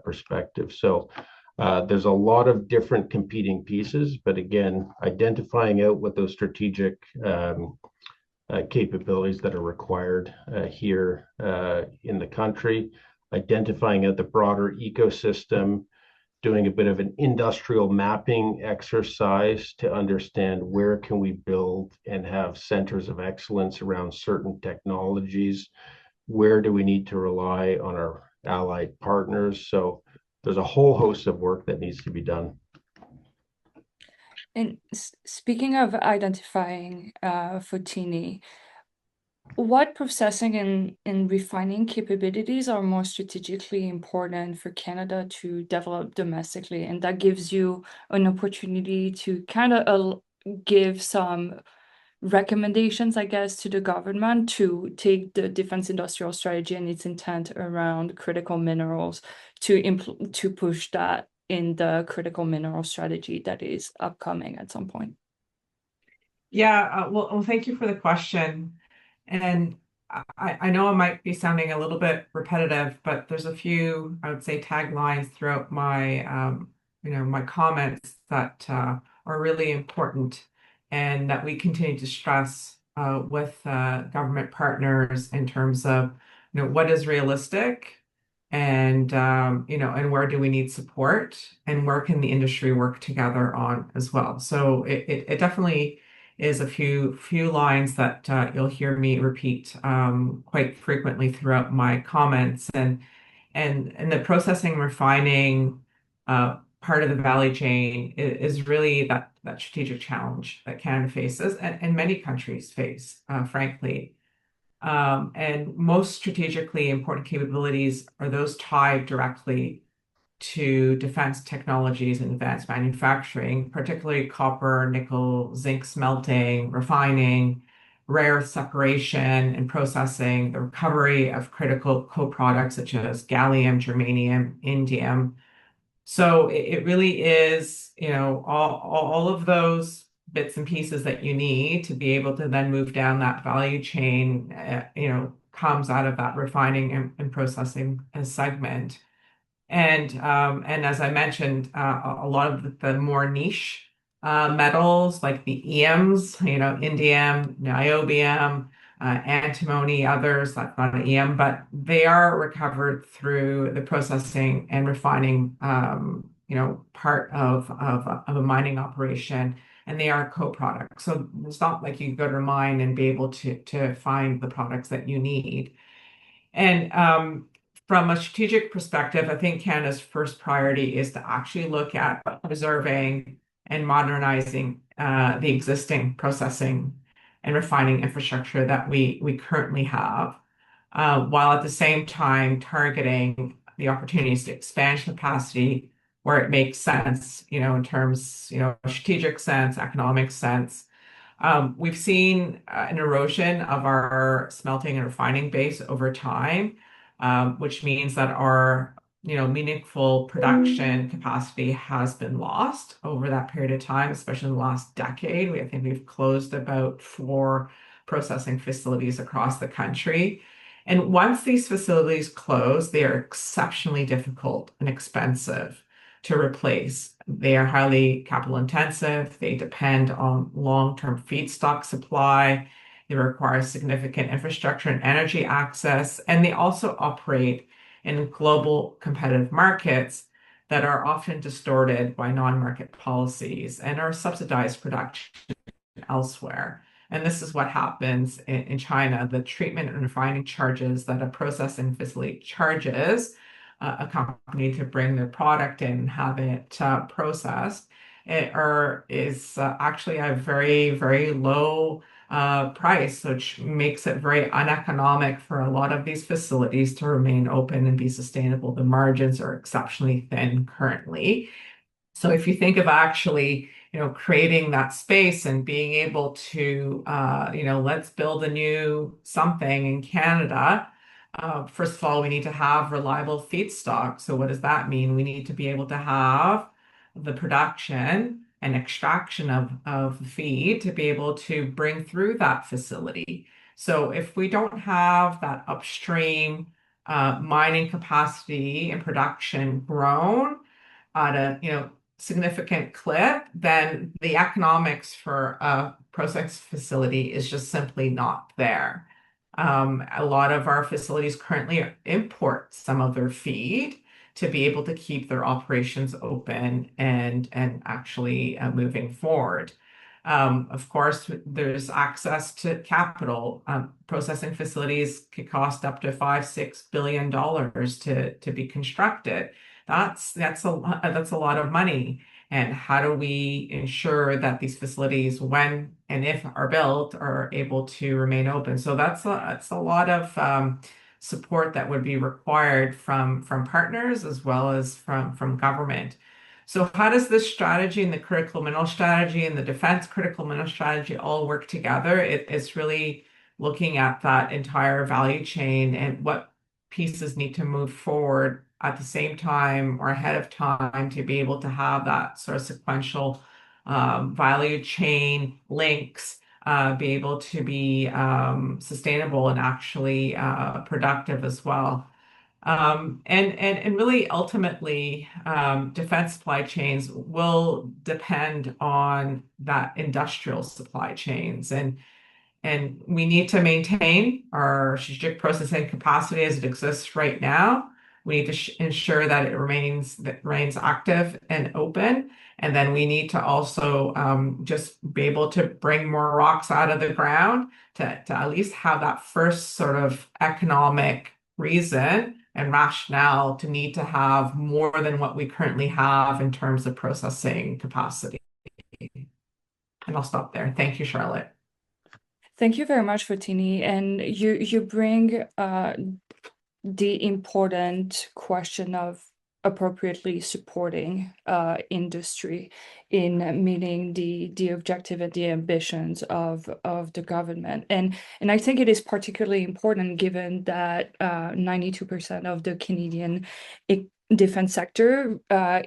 perspective? So there's a lot of different competing pieces, but again, identifying out what those strategic capabilities that are required here in the country, identifying out the broader ecosystem, doing a bit of an industrial mapping exercise to understand where can we build and have centers of excellence around certain technologies, where do we need to rely on our allied partners. So there's a whole host of work that needs to be done. And speaking of identifying for Tini, what processing and refining capabilities are more strategically important for Canada to develop domestically? And that gives you an opportunity to kind of give some recommendations, I guess, to the government to take the defense industrial strategy and its intent around critical minerals to push that in the critical mineral strategy that is upcoming at some point. Yeah, well, thank you for the question. And I know I might be sounding a little bit repetitive, but there's a few, I would say, taglines throughout my, my comments that are really important and that we continue to stress with government partners in terms of, what is realistic and, and where do we need support and where can the industry work together on as well. So it definitely is a few lines that you'll hear me repeat quite frequently throughout my comments. And the processing refining part of the value chain is really that strategic challenge that Canada faces and many countries face, frankly. And most strategically important capabilities are those tied directly to defense technologies and advanced manufacturing, particularly copper, nickel, zinc smelting, refining, rare earth separation and processing, the recovery of critical co-products such as gallium, germanium, indium. So it really is, all of those bits and pieces that you need to be able to then move down that value chain, comes out of that refining and processing segment. And as I mentioned, a lot of the more niche metals like the EMs, indium, niobium, antimony, others, that's not an EM, but they are recovered through the processing and refining, part of a mining operation, and they are co-products. So it's not like you go to a mine and be able to find the products that you need. And from a strategic perspective, I think Canada's first priority is to actually look at preserving and modernizing the existing processing and refining infrastructure that we currently have, while at the same time targeting the opportunities to expand capacity where it makes sense, in terms, strategic sense, economic sense. We've seen an erosion of our smelting and refining base over time, which means that our meaningful production capacity has been lost over that period of time, especially in the last decade. I think we've closed about 4 processing facilities across the country. And once these facilities close, they are exceptionally difficult and expensive to replace. They are highly capital intensive. They depend on long-term feedstock supply. They require significant infrastructure and energy access, and they also operate in global competitive markets that are often distorted by non-market policies and are subsidized production elsewhere. And this is what happens in China. The treatment and refining charges that a processing facility charges a company to bring their product in and have it processed is actually a very, very low price, which makes it very uneconomic for a lot of these facilities to remain open and be sustainable. The margins are exceptionally thin currently. So if you think of actually, creating that space and being able to, let's build a new something in Canada. First of all, we need to have reliable feedstock. So what does that mean? We need to be able to have the production and extraction of feed to be able to bring through that facility. So if we don't have that upstream mining capacity and production grown at a significant clip, then the economics for a process facility is just simply not there. A lot of our facilities currently import some of their feed to be able to keep their operations open and actually moving forward. Of course, there's access to capital. Processing facilities could cost up to $5-6 billion to be constructed. That's a lot of money. And how do we ensure that these facilities, when and if are built, are able to remain open? So that's a lot of support that would be required from partners as well as from government. So how does this strategy and the critical mineral strategy and the defense critical mineral strategy all work together? It's really looking at that entire value chain and what pieces need to move forward at the same time or ahead of time to be able to have that sort of sequential value chain links, be able to be sustainable and actually productive as well. And really ultimately, defense supply chains will depend on that industrial supply chains. And we need to maintain our strategic processing capacity as it exists right now. We need to ensure that it remains active and open. And then we need to also just be able to bring more rocks out of the ground to at least have that first sort of economic reason and rationale to need to have more than what we currently have in terms of processing capacity. And I'll stop there. Thank you, Charlotte. Thank you very much, Fontini. And you bring the important question of appropriately supporting industry in meeting the objective and the ambitions of the government. And I think it is particularly important given that 92% of the Canadian defense sector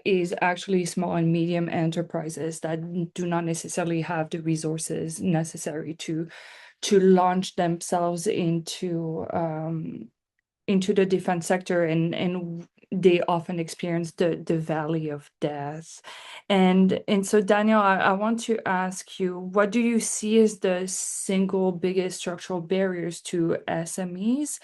is actually small and medium enterprises that do not necessarily have the resources necessary to launch themselves into the defense sector, and they often experience the valley of death. And so Daniel, I want to ask you, what do you see as the single biggest structural barriers to SMEs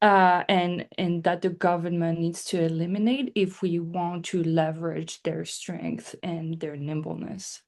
and that the government needs to eliminate if we want to leverage their strength and their nimbleness?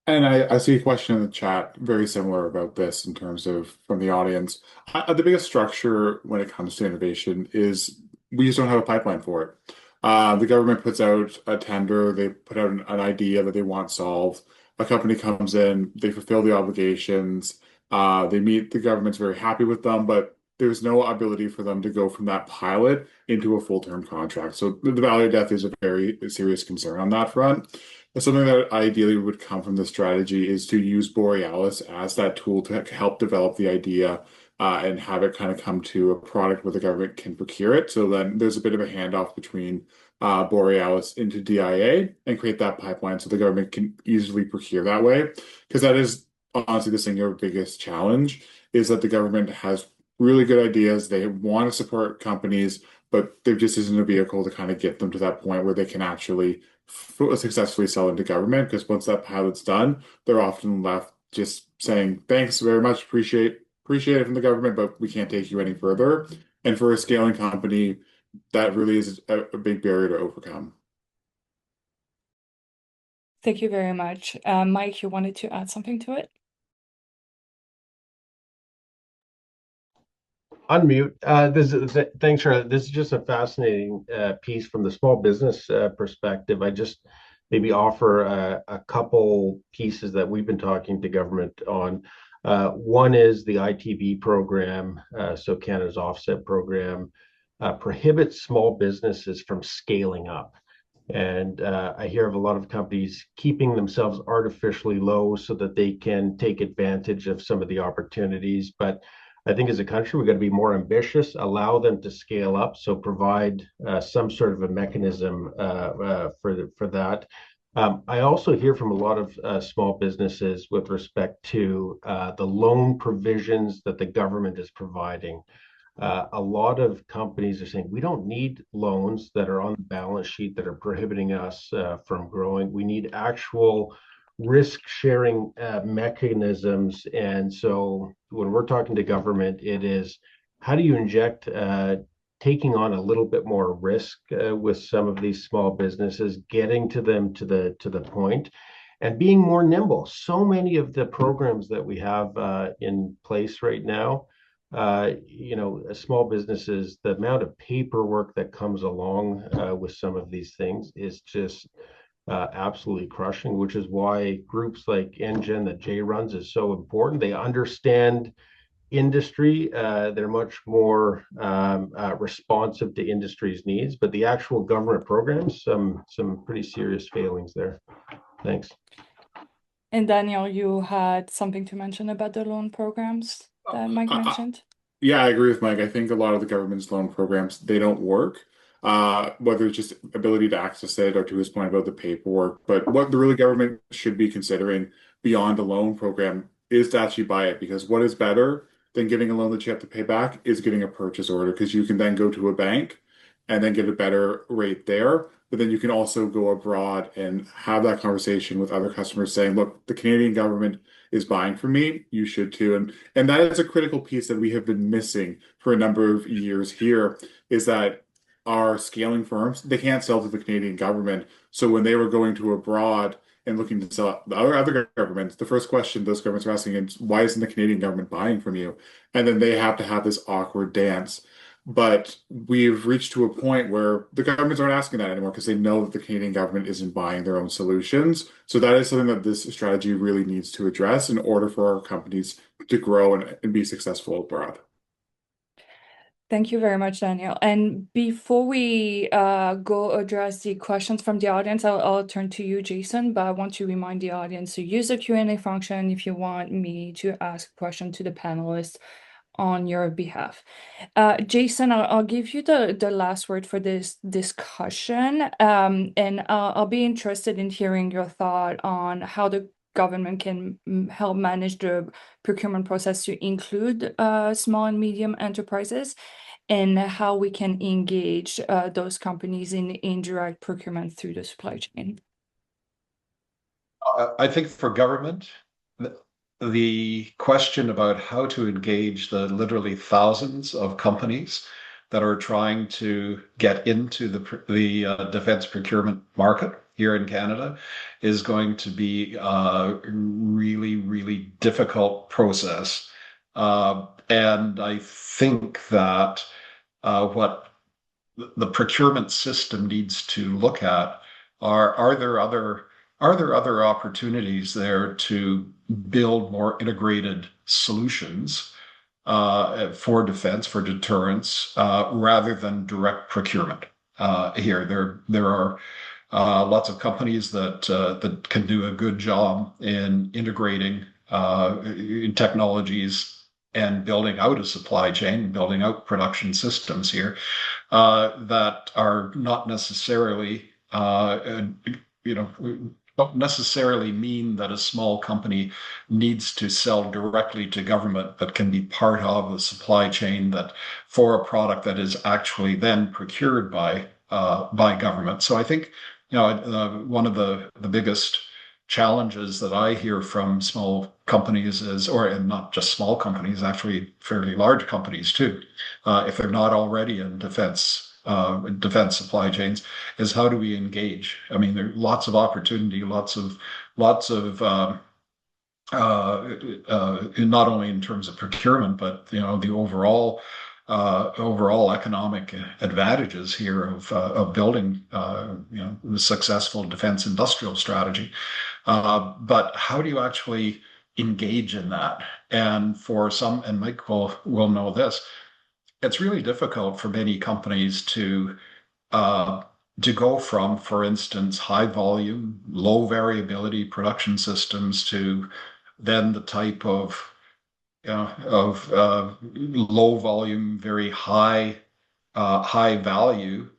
And I see a question in the chat very similar about this in terms of from the audience. The biggest structure when it comes to innovation is we just don't have a pipeline for it. The government puts out a tender, they put out an idea that they want solved. A company comes in, they fulfill the obligations, they meet the government's very happy with them, but there's no ability for them to go from that pilot into a full-term contract. So the valley of death is a very serious concern on that front. Something that ideally would come from the strategy is to use Borealis as that tool to help develop the idea and have it kind of come to a product where the government can procure it. So then there's a bit of a handoff between Borealis into DIA and create that pipeline so the government can easily procure that way. Because that is honestly the single biggest challenge is that the government has really good ideas. They want to support companies, but there just isn't a vehicle to kind of get them to that point where they can actually successfully sell into government. Because once that pilot's done, they're often left just saying, "Thanks very much, appreciate it from the government, but we can't take you any further." And for a scaling company, that really is a big barrier to overcome. Thank you very much. Mike, you wanted to add something to it? Unmute. Thanks, Charlotte. This is just a fascinating piece from the small business perspective. I just maybe offer a couple pieces that we've been talking to government on. One is the ITV program, so Canada's offset program, prohibits small businesses from scaling up. And I hear of a lot of companies keeping themselves artificially low so that they can take advantage of some of the opportunities. But I think as a country, we've got to be more ambitious, allow them to scale up, so provide some sort of a mechanism for that. I also hear from a lot of small businesses with respect to the loan provisions that the government is providing. A lot of companies are saying, we don't need loans that are on the balance sheet that are prohibiting us from growing. We need actual risk-sharing mechanisms. And so when we're talking to government, it is, how do you inject taking on a little bit more risk with some of these small businesses, getting to them to the point, and being more nimble. So many of the programs that we have in place right now, small businesses, the amount of paperwork that comes along with some of these things is just absolutely crushing, which is why groups like NGen that Jay runs is so important. They understand industry. They're much more responsive to industry's needs, but the actual government programs, some pretty serious failings there. Thanks. And Daniel, you had something to mention about the loan programs that Mike mentioned? Yeah, I agree with Mike. I think a lot of the government's loan programs, they don't work. Whether it's just ability to access it or to his point about the paperwork. But what the really government should be considering beyond a loan program is to actually buy it, because what is better than getting a loan that you have to pay back is getting a purchase order, because you can then go to a bank and then get a better rate there. But then you can also go abroad and have that conversation with other customers saying, look, the Canadian government is buying from me, you should too. And that is a critical piece that we have been missing for a number of years here, is that our scaling firms, they can't sell to the Canadian government. So when they were going to abroad and looking to sell to other governments, the first question those governments are asking is, why isn't the Canadian government buying from you? And then they have to have this awkward dance. But we've reached to a point where the governments aren't asking that anymore, because they know that the Canadian government isn't buying their own solutions. So that is something that this strategy really needs to address in order for our companies to grow and be successful abroad. Thank you very much, Daniel. And before we go address the questions from the audience, I'll turn to you, Jason, but I want to remind the audience to use the Q&A function if you want me to ask a question to the panelists on your behalf. Jason, I'll give you the last word for this discussion, and I'll be interested in hearing your thought on how the government can help manage the procurement process to include small and medium enterprises, and how we can engage those companies in indirect procurement through the supply chain. I think for government, the question about how to engage the literally thousands of companies that are trying to get into the defense procurement market here in Canada is going to be a really, really difficult process. And I think that what the procurement system needs to look at are there other opportunities there to build more integrated solutions for defense, for deterrence, rather than direct procurement? Here, there are lots of companies that can do a good job in integrating technologies and building out a supply chain, building out production systems here that are not necessarily don't necessarily mean that a small company needs to sell directly to government, but can be part of a supply chain that for a product that is actually then procured by government. So I think, one of the biggest challenges that I hear from small companies is, and not just small companies, actually fairly large companies too, if they're not already in defense supply chains, is how do we engage? I mean, there are lots of opportunity, lots of not only in terms of procurement, but the overall economic advantages here of building the successful defense industrial strategy. But how do you actually engage in that? And for some, and Mike will know this, it's really difficult for many companies to go from, for instance, high volume, low variability production systems to then the type of low volume, very high value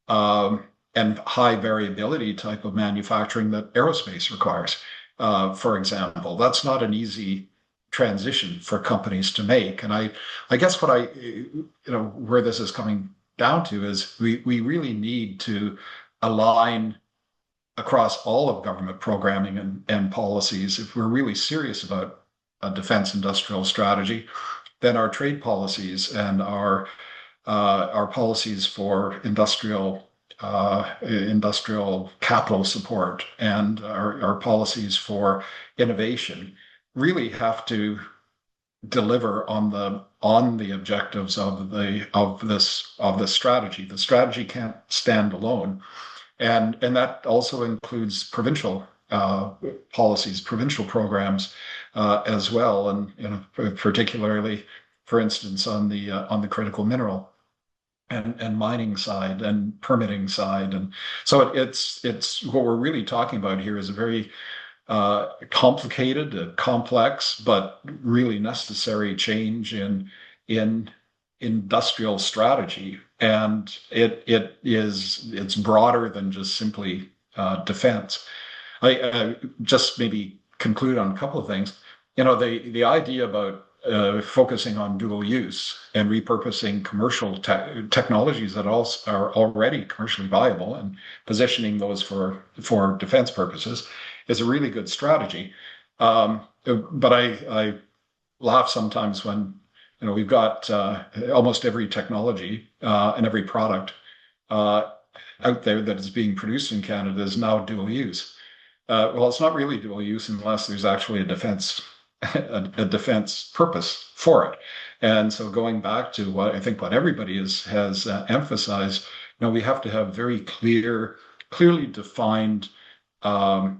and high variability type of manufacturing that aerospace requires. For example, that's not an easy transition for companies to make. And I guess what where this is coming down to is we really need to align across all of government programming and policies. If we're really serious about a defense industrial strategy, then our trade policies and our policies for industrial capital support and our policies for innovation really have to deliver on the objectives of this strategy. The strategy can't stand alone, and that also includes provincial policies, provincial programs as well, and particularly, for instance, on the critical mineral and mining side and permitting side, and so it's what we're really talking about here is a very complicated, complex, but really necessary change in industrial strategy, and it's broader than just simply defense. I just maybe conclude on a couple of things. The idea about focusing on dual use and repurposing commercial technologies that are already commercially viable and positioning those for defense purposes is a really good strategy. But I laugh sometimes when we've got almost every technology and every product out there that is being produced in Canada is now dual use. Well, it's not really dual use unless there's actually a defense purpose for it. And so going back to what I think what everybody has emphasized, we have to have very clearly defined or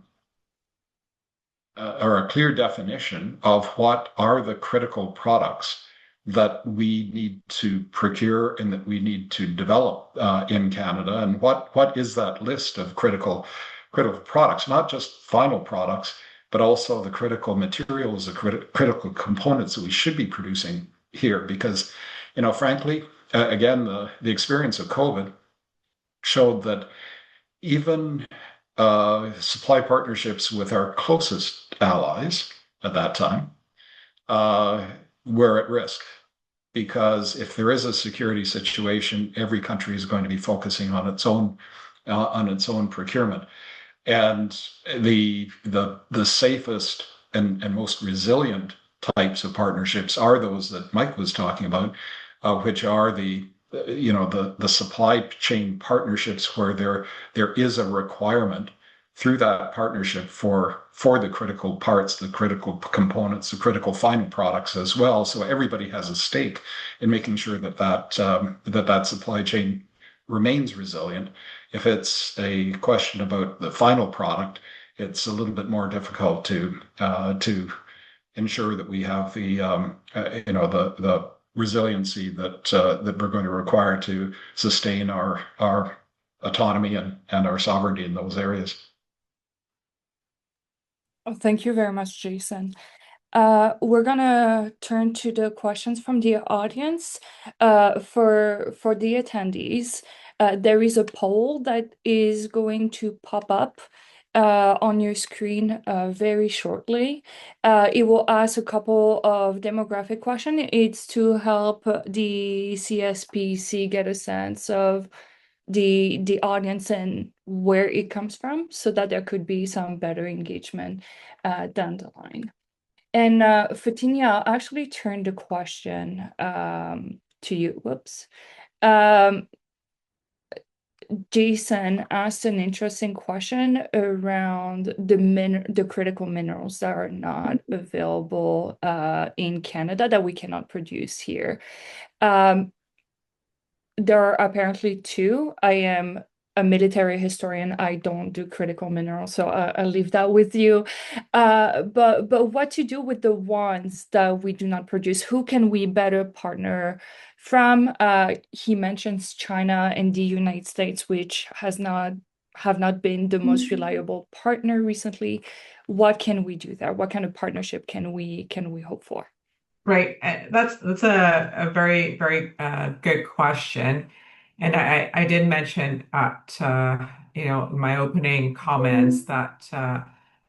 a clear definition of what are the critical products that we need to procure and that we need to develop in Canada, and what is that list of critical products, not just final products, but also the critical materials, the critical components that we should be producing here. Because, frankly, again, the experience of COVID showed that even supply partnerships with our closest allies at that time were at risk. Because if there is a security situation, every country is going to be focusing on its own procurement. And the safest and most resilient types of partnerships are those that Mike was talking about, which are the supply chain partnerships where there is a requirement through that partnership for the critical parts, the critical components, the critical final products as well. So everybody has a stake in making sure that supply chain remains resilient. If it's a question about the final product, it's a little bit more difficult to ensure that we have the resiliency that we're going to require to sustain our autonomy and our sovereignty in those areas. Oh, thank you very much, Jason. We're gonna turn to the questions from the audience. For the attendees, there is a poll that is going to pop up on your screen very shortly. It will ask a couple of demographic questions. It's to help the CSPC get a sense of the audience and where it comes from, so that there could be some better engagement down the line. And Fotini, I'll actually turn the question to you. Whoops. Jason asked an interesting question around the critical minerals that are not available in Canada, that we cannot produce here. There are apparently two. I am a military historian. I don't do critical minerals, so I'll leave that with you. But what to do with the ones that we do not produce? Who can we better partner from? He mentions China and the United States, which have not been the most reliable partner recently. What can we do there? What kind of partnership can we hope for? Right. That's a very, very good question. And I did mention at my opening comments that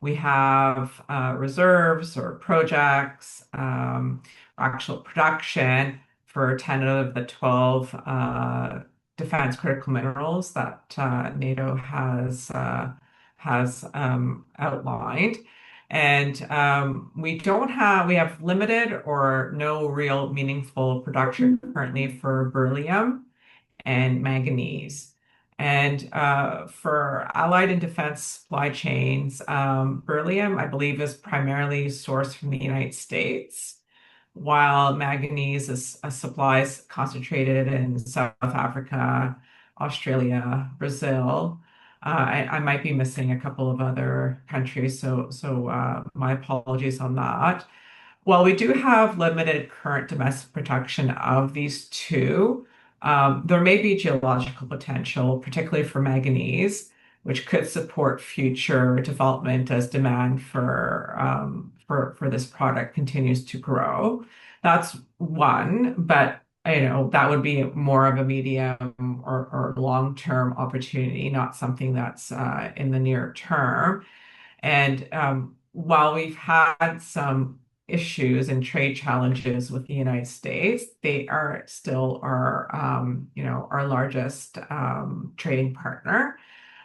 we have reserves or projects, actual production for 10 of the 12 defense critical minerals that NATO has outlined. And we have limited or no real meaningful production currently for beryllium and manganese. And for allied and defense supply chains, beryllium, I believe, is primarily sourced from the United States, while manganese is supplies concentrated in South Africa, Australia, Brazil. I might be missing a couple of other countries, so my apologies on that. While we do have limited current domestic production of these two, there may be geological potential, particularly for manganese, which could support future development as demand for this product continues to grow. That's one, but that would be more of a medium or long-term opportunity, not something that's in the near term. And while we've had some issues and trade challenges with the United States, they are still our largest trading partner.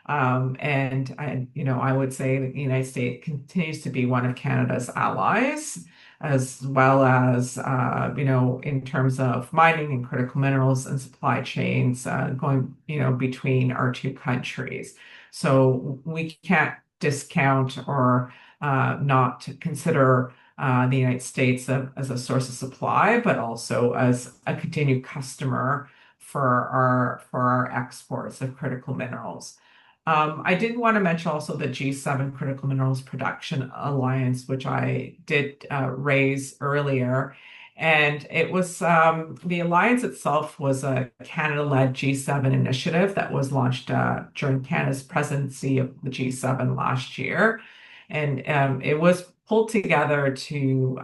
And I would say that the United States continues to be one of Canada's allies, as well as in terms of mining and critical minerals and supply chains going between our two countries. So we can't discount or not consider the United States as a source of supply, but also as a continued customer for our exports of critical minerals. I did want to mention also the G7 Critical Minerals Production Alliance, which I did raise earlier. And it was the alliance itself was a Canada-led G7 initiative that was launched during Canada's presidency of the G7 last year. And it was pulled together to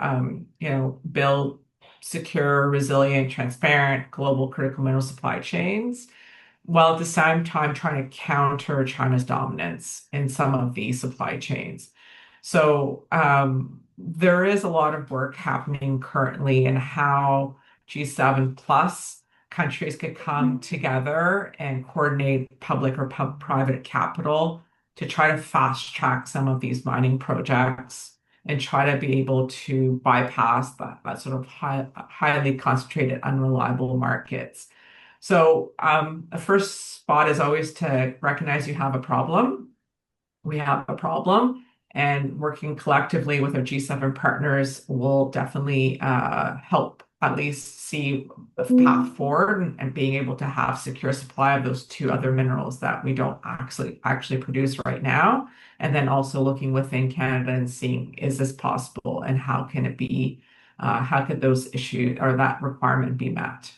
build secure, resilient, transparent global critical mineral supply chains, while at the same time trying to counter China's dominance in some of these supply chains. So there is a lot of work happening currently in how G7 plus countries could come together and coordinate public or private capital to try to fast track some of these mining projects and try to be able to bypass that sort of highly concentrated, unreliable markets. So the first spot is always to recognize you have a problem. We have a problem, and working collectively with our G7 partners will definitely help at least see the path forward and being able to have secure supply of those two other minerals that we don't actually produce right now. And then also looking within Canada and seeing, is this possible, and how can it be, how could those issues or that requirement be met?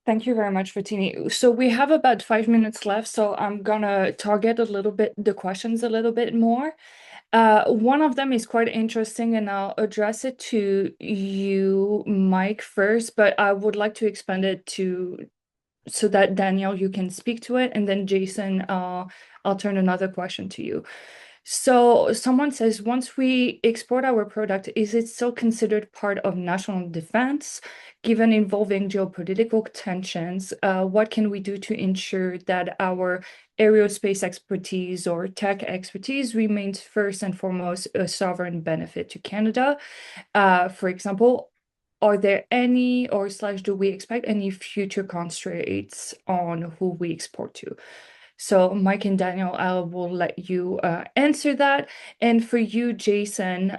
Thank you very much, Fotini. So we have about 5 minutes left, so I'm gonna target the questions a little bit more. One of them is quite interesting, and I'll address it to you, Mike, first, but I would like to expand it to so that Daniel, you can speak to it, and then Jason, I'll turn another question to you. So someone says, once we export our product, is it still considered part of national defense? Given involving geopolitical tensions, what can we do to ensure that our aerospace expertise or tech expertise remains first and foremost a sovereign benefit to Canada? For example, are there any, or slash, do we expect any future constraints on who we export to? So Mike and Daniel, I will let you answer that. And for you, Jason,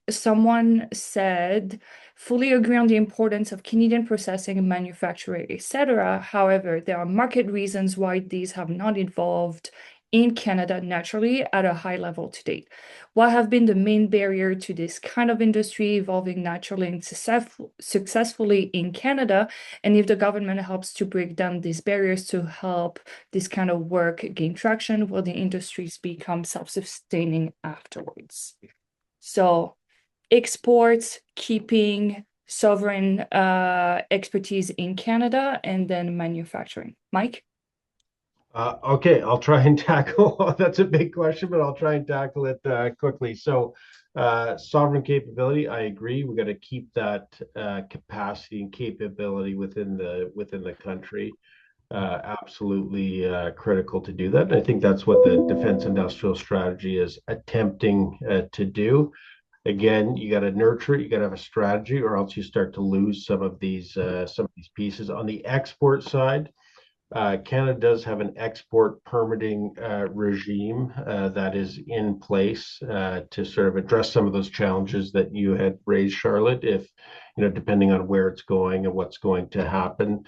someone said, fully agree on the importance of Canadian processing and manufacturing, etc. However, there are market reasons why these have not evolved in Canada naturally at a high level to date. What have been the main barrier to this kind of industry evolving naturally and successfully in Canada? And if the government helps to break down these barriers to help this kind of work gain traction, will the industries become self-sustaining afterwards? So exports, keeping sovereign expertise in Canada, and then manufacturing. Mike? Okay, I'll try and tackle, that's a big question, but I'll try and tackle it quickly. So sovereign capability, I agree. We got to keep that capacity and capability within the country. Absolutely critical to do that. And I think that's what the Defense Industrial Strategy is attempting to do. Again, you got to nurture it, you got to have a strategy, or else you start to lose some of these pieces. On the export side, Canada does have an export permitting regime that is in place to sort of address some of those challenges that you had raised, Charlotte, if, depending on where it's going and what's going to happen.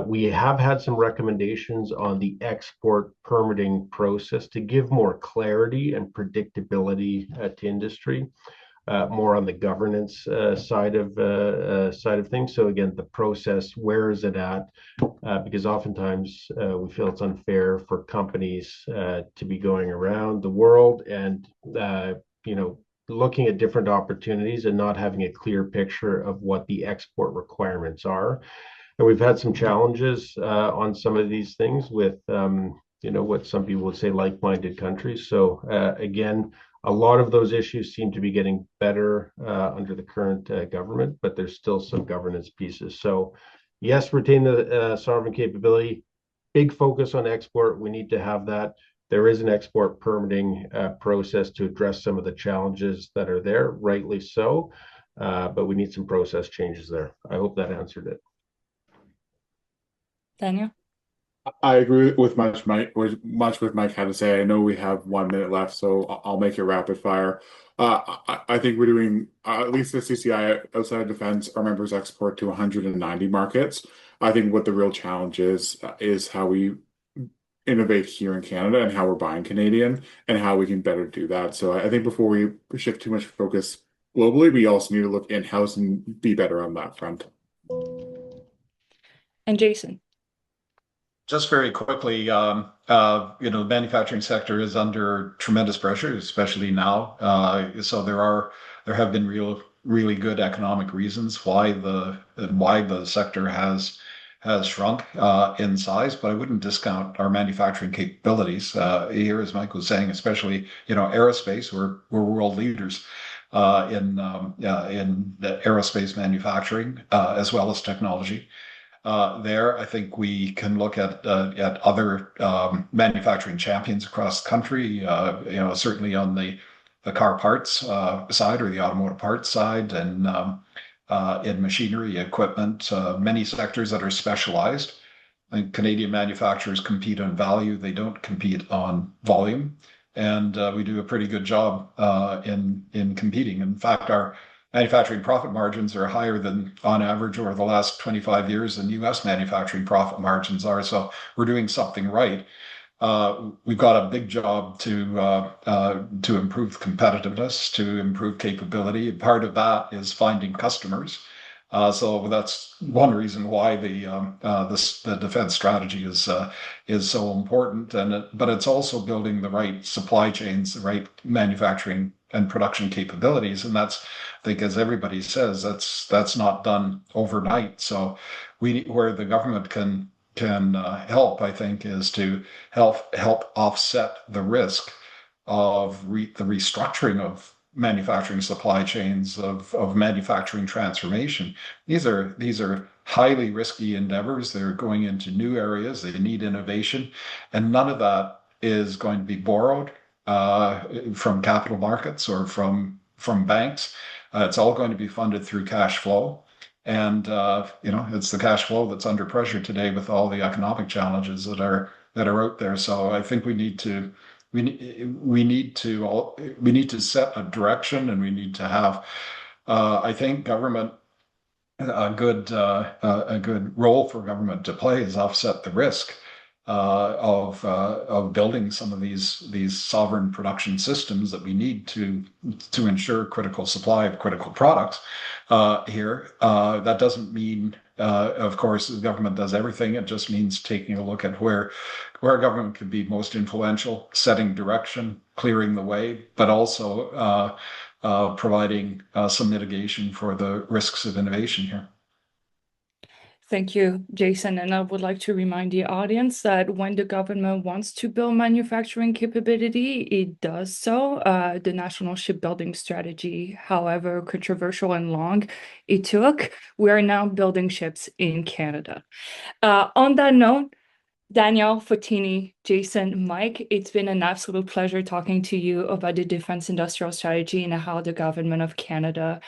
We have had some recommendations on the export permitting process to give more clarity and predictability to industry. More on the governance side of things. So again, the process, where is it at? Because oftentimes we feel it's unfair for companies to be going around the world and looking at different opportunities and not having a clear picture of what the export requirements are. And we've had some challenges on some of these things with what some people would say like-minded countries. So again, a lot of those issues seem to be getting better under the current government, but there's still some governance pieces. So yes, retain the sovereign capability, big focus on export. We need to have that. There is an export permitting process to address some of the challenges that are there, rightly so, but we need some process changes there. I hope that answered it. Daniel? I agree with much with Mike had to say. I know we have 1 minute left, so I'll make it rapid fire. I think we're doing, at least the CCI outside of defense, our members export to 190 markets. I think what the real challenge is how we innovate here in Canada and how we're buying Canadian and how we can better do that. So I think before we shift too much focus globally, we also need to look in-house and be better on that front. And Jason? Just very quickly, the manufacturing sector is under tremendous pressure, especially now. So there have been really good economic reasons why the sector has shrunk in size, but I wouldn't discount our manufacturing capabilities here, as Mike was saying, especially aerospace. We're world leaders in the aerospace manufacturing as well as technology. There, I think we can look at other manufacturing champions across the country. Certainly on the car parts side or the automotive parts side, and in machinery, equipment, many sectors that are specialized. I think Canadian manufacturers compete on value; they don't compete on volume, and we do a pretty good job in competing. In fact, our manufacturing profit margins are higher than on average over the last 25 years than U.S. manufacturing profit margins are. So we're doing something right. We've got a big job to improve competitiveness, to improve capability. And part of that is finding customers. So that's one reason why the defense strategy is so important. But it's also building the right supply chains, the right manufacturing and production capabilities, and that's, I think, as everybody says, that's not done overnight. So where the government can help, I think, is to help offset the risk of the restructuring of manufacturing supply chains, of manufacturing transformation. These are highly risky endeavors. They're going into new areas. They need innovation, and none of that is going to be borrowed from capital markets or from banks. It's all going to be funded through cash flow. And it's the cash flow that's under pressure today with all the economic challenges that are out there. So I think we need to set a direction, and we need to have, I think, government a good role for government to play is offset the risk of building some of these sovereign production systems that we need to ensure critical supply of critical products here. That doesn't mean, of course, the government does everything. It just means taking a look at where government can be most influential, setting direction, clearing the way, but also providing some mitigation for the risks of innovation here. Thank you, Jason. And I would like to remind the audience that when the government wants to build manufacturing capability, it does so. The National Shipbuilding Strategy, however controversial and long it took, we are now building ships in Canada. On that note, Danielle, Fotini, Jason, Mike, it's been an absolute pleasure talking to you about the Defense Industrial Strategy and how the Government of Canada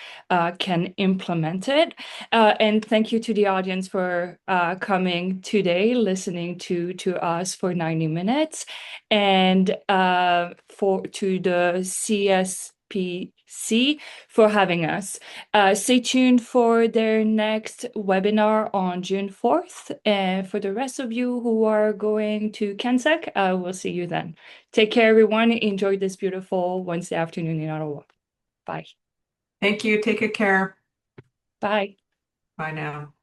can implement it. And thank you to the audience for coming today, listening to us for 90 minutes, and to the CSPC for having us. Stay tuned for their next webinar on June 4th. And for the rest of you who are going to CanSec, we'll see you then. Take care, everyone. Enjoy this beautiful Wednesday afternoon in Ottawa. Bye. Thank you. Take good care. Bye. Bye now.